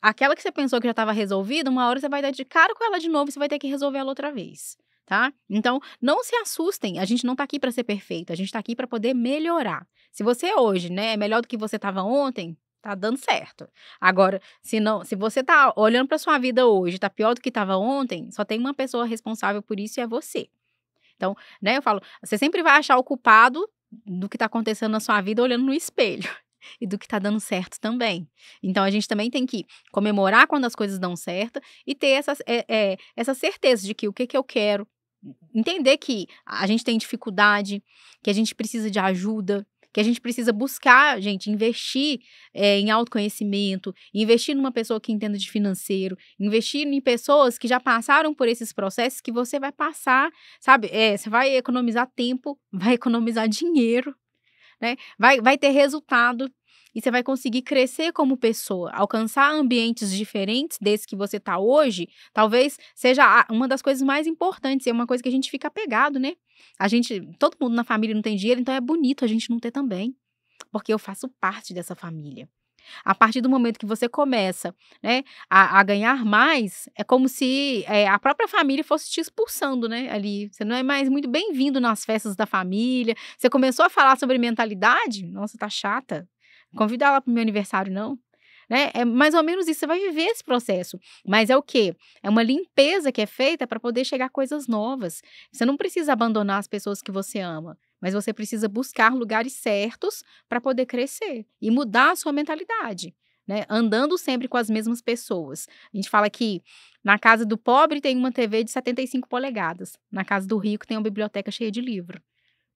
aquela que você pensou que já estava resolvida, uma hora você vai dar de cara com ela de novo e você vai ter que resolver ela outra vez, tá? Então, não se assustem, a gente não tá aqui para ser perfeito, a gente tá aqui para poder melhorar. Se você hoje, né, é melhor do que você estava ontem, tá dando certo. Agora, se você tá olhando para sua vida hoje, tá pior do que estava ontem, só tem uma pessoa responsável por isso e é você. Então, né, eu falo, você sempre vai achar o culpado do que tá acontecendo na sua vida olhando no espelho. E do que tá dando certo também. Então, a gente também tem que comemorar quando as coisas dão certo e ter essa certeza de que o que eu quero. Entender que a gente tem dificuldade, que a gente precisa de ajuda, que a gente precisa buscar, gente, investir em autoconhecimento, investir numa pessoa que entenda de financeiro, investir em pessoas que já passaram por esses processos que você vai passar, sabe? Você vai economizar tempo, vai economizar dinheiro, né? Vai ter resultado e você vai conseguir crescer como pessoa, alcançar ambientes diferentes desse que você está hoje, talvez seja uma das coisas mais importantes, é uma coisa que a gente fica apegado, né? Todo mundo na família não tem dinheiro, então é bonito a gente não ter também, porque eu faço parte dessa família. A partir do momento que você começa, né, a ganhar mais, é como se a própria família fosse te expulsando, né, ali. Você não é mais muito bem-vindo nas festas da família. Você começou a falar sobre mentalidade? Nossa, tá chata. Convida ela pro meu aniversário, não. né? É mais ou menos isso, você vai viver esse processo. Mas é o quê? É uma limpeza que é feita para poder chegar a coisas novas. Você não precisa abandonar as pessoas que você ama, mas você precisa buscar lugares certos para poder crescer e mudar a sua mentalidade, né? Andando sempre com as mesmas pessoas. A gente fala que na casa do pobre tem uma TV de 75 polegadas, na casa do rico tem uma biblioteca cheia de livro.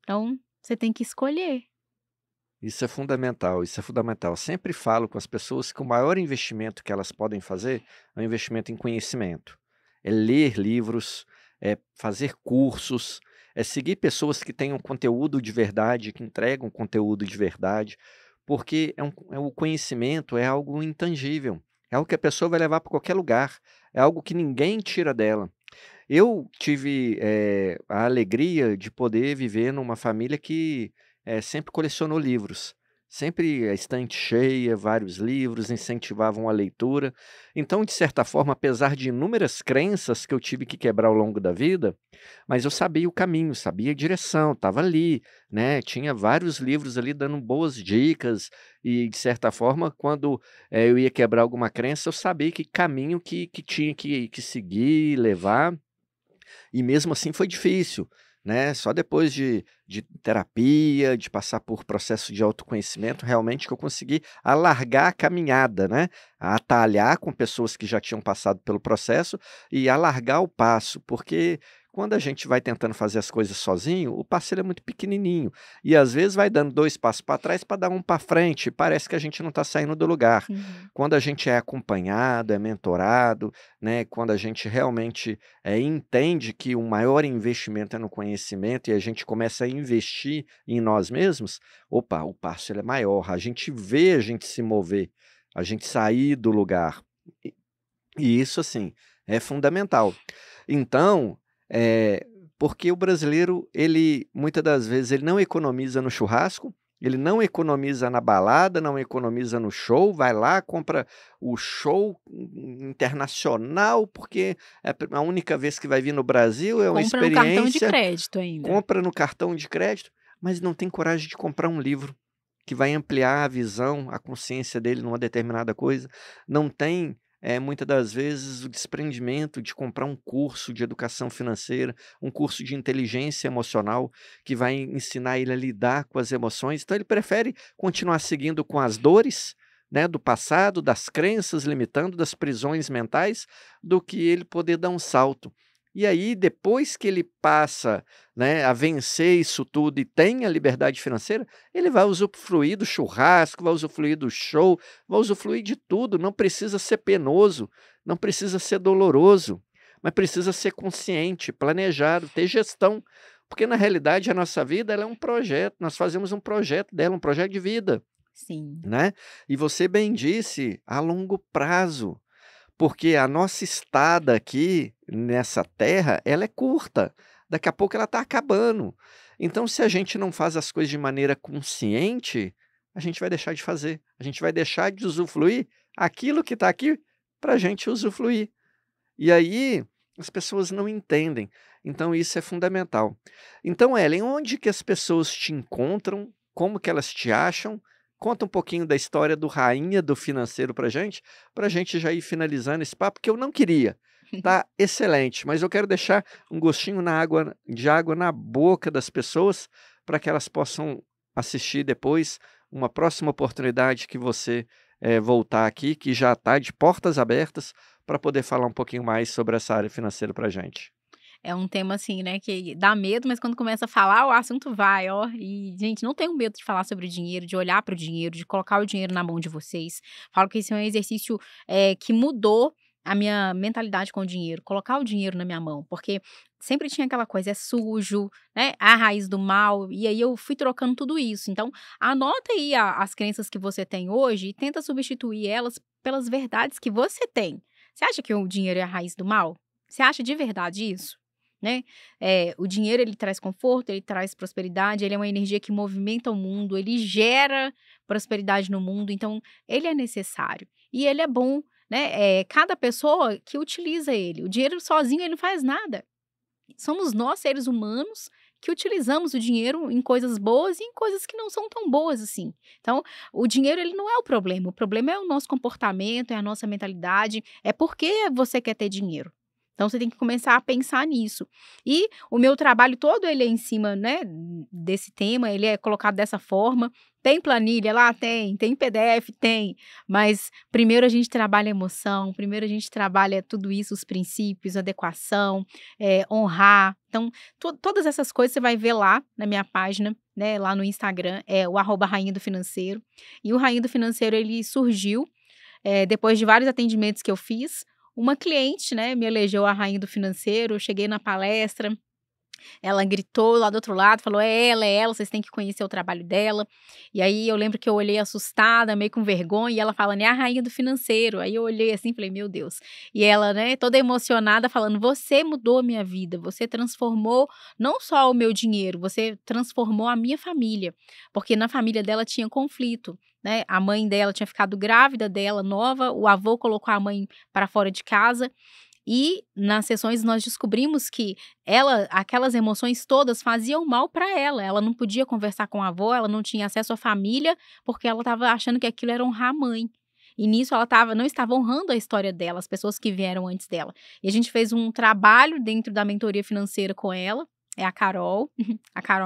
Então, você tem que escolher. Isso é fundamental, isso é fundamental. Sempre falo com as pessoas que o maior investimento que elas podem fazer é um investimento em conhecimento. É ler livros, é fazer cursos, é seguir pessoas que tenham conteúdo de verdade, que entregam conteúdo de verdade, porque o conhecimento é algo intangível, é algo que a pessoa vai levar para qualquer lugar, é algo que ninguém tira dela. Eu tive, a alegria de poder viver numa família que, sempre colecionou livros, sempre a estante cheia, vários livros, incentivavam a leitura. Então, de certa forma, apesar de inúmeras crenças que eu tive que quebrar ao longo da vida, mas eu sabia o caminho, sabia a direção, estava ali, né, tinha vários livros ali dando boas dicas e, de certa forma, quando, eu ia quebrar alguma crença, eu sabia que caminho que tinha que seguir, levar. E mesmo assim foi difícil, né, só depois de terapia, de passar por processo de autoconhecimento, realmente que eu consegui alargar a caminhada, né, atalhar com pessoas que já tinham passado pelo processo e alargar o passo, porque quando a gente vai tentando fazer as coisas sozinho, o passo ele é muito pequenininho e às vezes vai dando 2 passos para trás para dar um para frente, e parece que a gente não está saindo do lugar. Uhum. Quando a gente é acompanhado, é mentorado, né, quando a gente realmente entende que o maior investimento é no conhecimento e a gente começa a investir em nós mesmos, opa, o passo ele é maior, a gente vê a gente se mover, a gente sair do lugar. E e isso, assim, é fundamental. Então, porque o brasileiro, ele muitas das vezes, ele não economiza no churrasco, ele não economiza na balada, não economiza no show, vai lá, compra o show internacional, porque é a única vez que vai vir no Brasil, é uma Compra no cartão de experiência, crédito ainda. compra no cartão de crédito, mas não tem coragem de comprar um livro que vai ampliar a visão, a consciência dele numa determinada coisa, não tem, muitas das vezes, o desprendimento de comprar um curso de educação financeira, um curso de inteligência emocional, que vai ensinar ele a lidar com as emoções, então ele prefere continuar seguindo com as dores, né, do passado, das crenças limitando, das prisões mentais, do que ele poder dar um salto. E aí, depois que ele passa, né, a vencer isso tudo e tem a liberdade financeira, ele vai usufruir do churrasco, vai usufruir do show, vai usufruir de tudo, não precisa ser penoso, não precisa ser doloroso, mas precisa ser consciente, planejado, ter gestão, porque na realidade a nossa vida ela é um projeto, nós fazemos um projeto dela, um projeto de vida, Sim. né? E você bem disse, a longo prazo, porque a nossa estada aqui nessa terra, ela é curta, daqui a pouco ela está acabando. Então, se a gente não faz as coisas de maneira consciente, a gente vai deixar de fazer, a gente vai deixar de usufruir aquilo que está aqui para a gente usufruir. E aí, as pessoas não entendem, então isso é fundamental. Então, Ellen, onde que as pessoas te encontram, como que elas te acham? Conta um pouquinho da história do rainha do financeiro para gente já ir finalizando esse papo, que eu não queria. Tá excelente, mas eu quero deixar um gostinho de água na boca das pessoas, para que elas possam assistir depois uma próxima oportunidade que você, voltar aqui, que já está de portas abertas, para poder falar um pouquinho mais sobre essa área financeira para gente. É um tema, assim, né, que dá medo, mas quando começa a falar, o assunto vai, ó. E, gente, não tenham medo de falar sobre o dinheiro, de olhar para o dinheiro, de colocar o dinheiro na mão de vocês. Falo que esse é um exercício, que mudou a minha mentalidade com o dinheiro, colocar o dinheiro na minha mão, porque sempre tinha aquela coisa, é sujo, né, é a raiz do mal, e aí eu fui trocando tudo isso. Então, anota aí as crenças que você tem hoje e tenta substituir elas pelas verdades que você tem. Você acha que o dinheiro é a raiz do mal? Você acha de verdade isso? Né? O dinheiro ele traz conforto, ele traz prosperidade, ele é uma energia que movimenta o mundo, ele gera prosperidade no mundo, então ele é necessário e ele é bom, né? Cada pessoa que utiliza ele, o dinheiro sozinho ele não faz nada. Somos nós, seres humanos, que utilizamos o dinheiro em coisas boas e em coisas que não são tão boas assim. Então, o dinheiro ele não é o problema é o nosso comportamento, é a nossa mentalidade, é por que você quer ter dinheiro. Então, você tem que começar a pensar nisso. E o meu trabalho todo, ele é em cima, né, desse tema, ele é colocado dessa forma. Tem planilha lá? Tem PDF? Tem. Mas primeiro a gente trabalha a emoção, primeiro a gente trabalha tudo isso, os princípios, adequação, honrar. Então, todas essas coisas você vai ver lá na minha página, né, lá no Instagram, é o @rainha do financeiro. E o Rainha do Financeiro, ele surgiu depois de vários atendimentos que eu fiz. Uma cliente, né, me elegeu a rainha do financeiro, eu cheguei na palestra, ela gritou lá do outro lado, falou: é ela, vocês têm que conhecer o trabalho dela. E aí eu lembro que eu olhei assustada, meio com vergonha, e ela falando: é a rainha do financeiro. Aí eu olhei assim, falei: meu Deus. E ela, né, toda emocionada, falando: você mudou a minha vida, você transformou não só o meu dinheiro, você transformou a minha família. Porque na família dela tinha conflito, né? A mãe dela tinha ficado grávida dela, nova, o avô colocou a mãe para fora de casa. E nas sessões nós descobrimos que aquelas emoções todas faziam mal para ela. Ela não podia conversar com a avó, ela não tinha acesso à família, porque ela estava achando que aquilo era honrar a mãe. E nisso ela não estava honrando a história dela, as pessoas que vieram antes dela. E a gente fez um trabalho dentro da mentoria financeira com ela. É a Carol,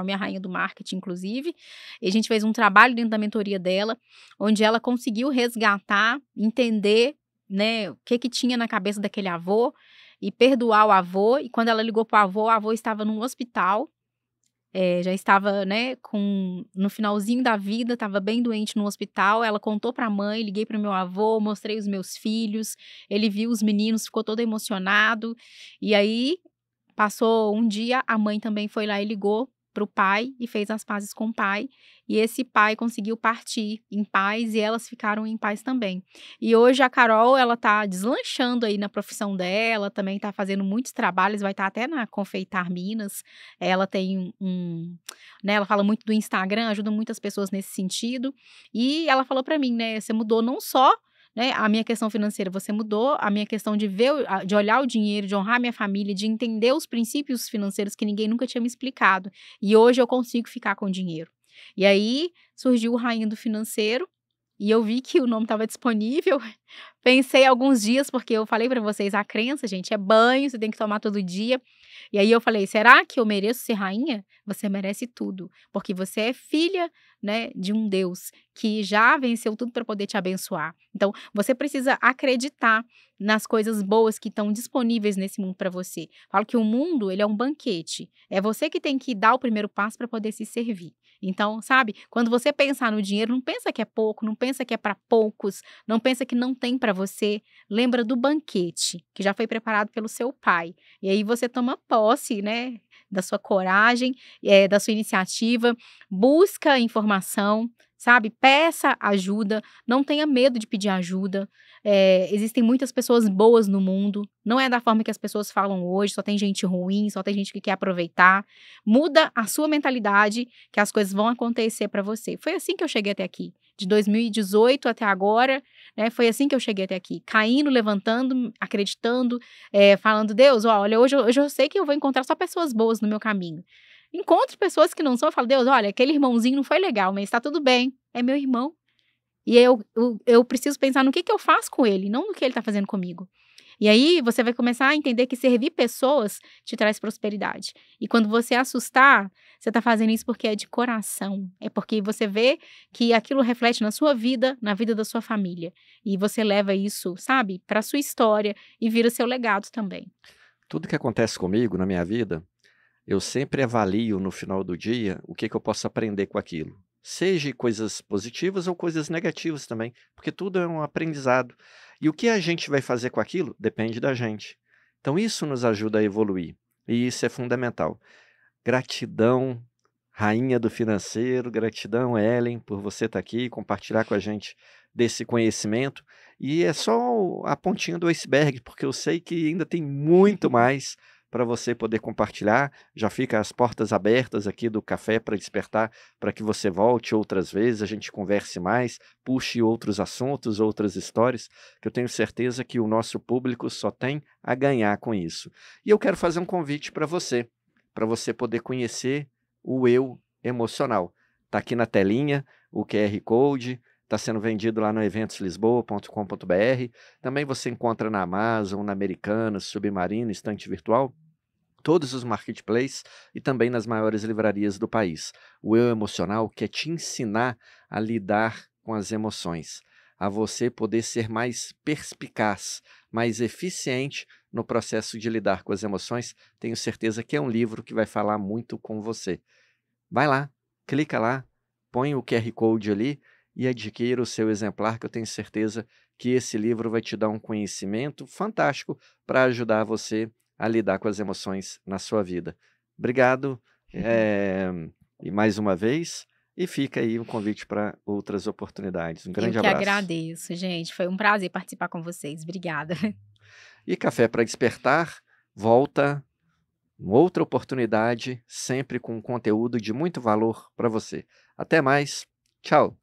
minha rainha do marketing, inclusive. E a gente fez um trabalho dentro da mentoria dela, onde ela conseguiu resgatar, entender, né, o que tinha na cabeça daquele avô e perdoar o avô. E quando ela ligou para o avô estava num hospital, já estava, né, no finalzinho da vida, estava bem doente no hospital. Ela contou para a mãe, liguei para o meu avô, mostrei os meus filhos, ele viu os meninos, ficou todo emocionado. E aí, passou um dia, a mãe também foi lá e ligou para o pai e fez as pazes com o pai. E esse pai conseguiu partir em paz e elas ficaram em paz também. E hoje a Carol, ela tá deslanchando aí na profissão dela, também tá fazendo muitos trabalhos, vai estar até na Confeitar Minas. Ela tem né, ela fala muito do Instagram, ajuda muitas pessoas nesse sentido. E ela falou para mim, né, você mudou não só, né, a minha questão financeira, você mudou a minha questão de ver, de olhar o dinheiro, de honrar a minha família, de entender os princípios financeiros que ninguém nunca tinha me explicado. E hoje eu consigo ficar com dinheiro. E aí surgiu o Rainha do Financeiro e eu vi que o nome estava disponível. Pensei alguns dias, porque eu falei para vocês, a crença, gente, é banho, você tem que tomar todo dia. E aí eu falei, será que eu mereço ser rainha? Você merece tudo, porque você é filha, né, de um Deus que já venceu tudo para poder te abençoar. Então, você precisa acreditar nas coisas boas que estão disponíveis nesse mundo para você. Falo que o mundo, ele é um banquete. É você que tem que dar o primeiro passo para poder se servir. Então, sabe, quando você pensar no dinheiro, não pensa que é pouco, não pensa que é para poucos, não pensa que não tem para você. Lembra do banquete que já foi preparado pelo seu pai. E aí você toma posse, né, da sua coragem, da sua iniciativa, busca informação, sabe? Peça ajuda, não tenha medo de pedir ajuda. Existem muitas pessoas boas no mundo, não é da forma que as pessoas falam hoje, só tem gente ruim, só tem gente que quer aproveitar. Muda a sua mentalidade que as coisas vão acontecer para você. Foi assim que eu cheguei até aqui, de 2018 até agora, né? Foi assim que eu cheguei até aqui, caindo, levantando, acreditando, falando, Deus, olha, hoje eu sei que eu vou encontrar só pessoas boas no meu caminho. Encontro pessoas que não são, eu falo, Deus, olha, aquele irmãozinho não foi legal, mas tá tudo bem, é meu irmão. E eu preciso pensar no que eu faço com ele, não no que ele tá fazendo comigo. E aí você vai começar a entender que servir pessoas te traz prosperidade. E quando você assustar, você tá fazendo isso porque é de coração. É porque você vê que aquilo reflete na sua vida, na vida da sua família. E você leva isso, sabe, pra sua história e vira seu legado também. Tudo que acontece comigo na minha vida, eu sempre avalio no final do dia o que eu posso aprender com aquilo. Seja coisas positivas ou coisas negativas também, porque tudo é um aprendizado. E o que a gente vai fazer com aquilo depende da gente. Então isso nos ajuda a evoluir, e isso é fundamental. Gratidão, rainha do financeiro, gratidão, Ellen, por você estar aqui e compartilhar com a gente desse conhecimento. E é só a pontinha do iceberg, porque eu sei que ainda tem muito mais para você poder compartilhar. Já fica as portas abertas aqui do Café para Despertar, para que você volte outras vezes, a gente converse mais, puxe outros assuntos, outras histórias, que eu tenho certeza que o nosso público só tem a ganhar com isso. E eu quero fazer um convite para você. para você poder conhecer o eu emocional. Está aqui na telinha o QR Code, está sendo vendido lá no eventoslisboa.com.br. Também você encontra na Amazon, na Americanas, Submarino, Estante Virtual, todos os marketplaces e também nas maiores livrarias do país. O Eu Emocional quer te ensinar a lidar com as emoções, a você poder ser mais perspicaz, mais eficiente no processo de lidar com as emoções. Tenho certeza que é um livro que vai falar muito com você. Vai lá, clica lá, põe o QR Code ali e adquira o seu exemplar, que eu tenho certeza que esse livro vai te dar um conhecimento fantástico para ajudar você a lidar com as emoções na sua vida. Obrigado, e mais uma vez, e fica aí um convite para outras oportunidades. Um Eu grande que abraço. agradeço, gente. Foi um prazer participar com vocês. Obrigada. E Café para Despertar volta em outra oportunidade, sempre com conteúdo de muito valor para você. Até mais. Tchau.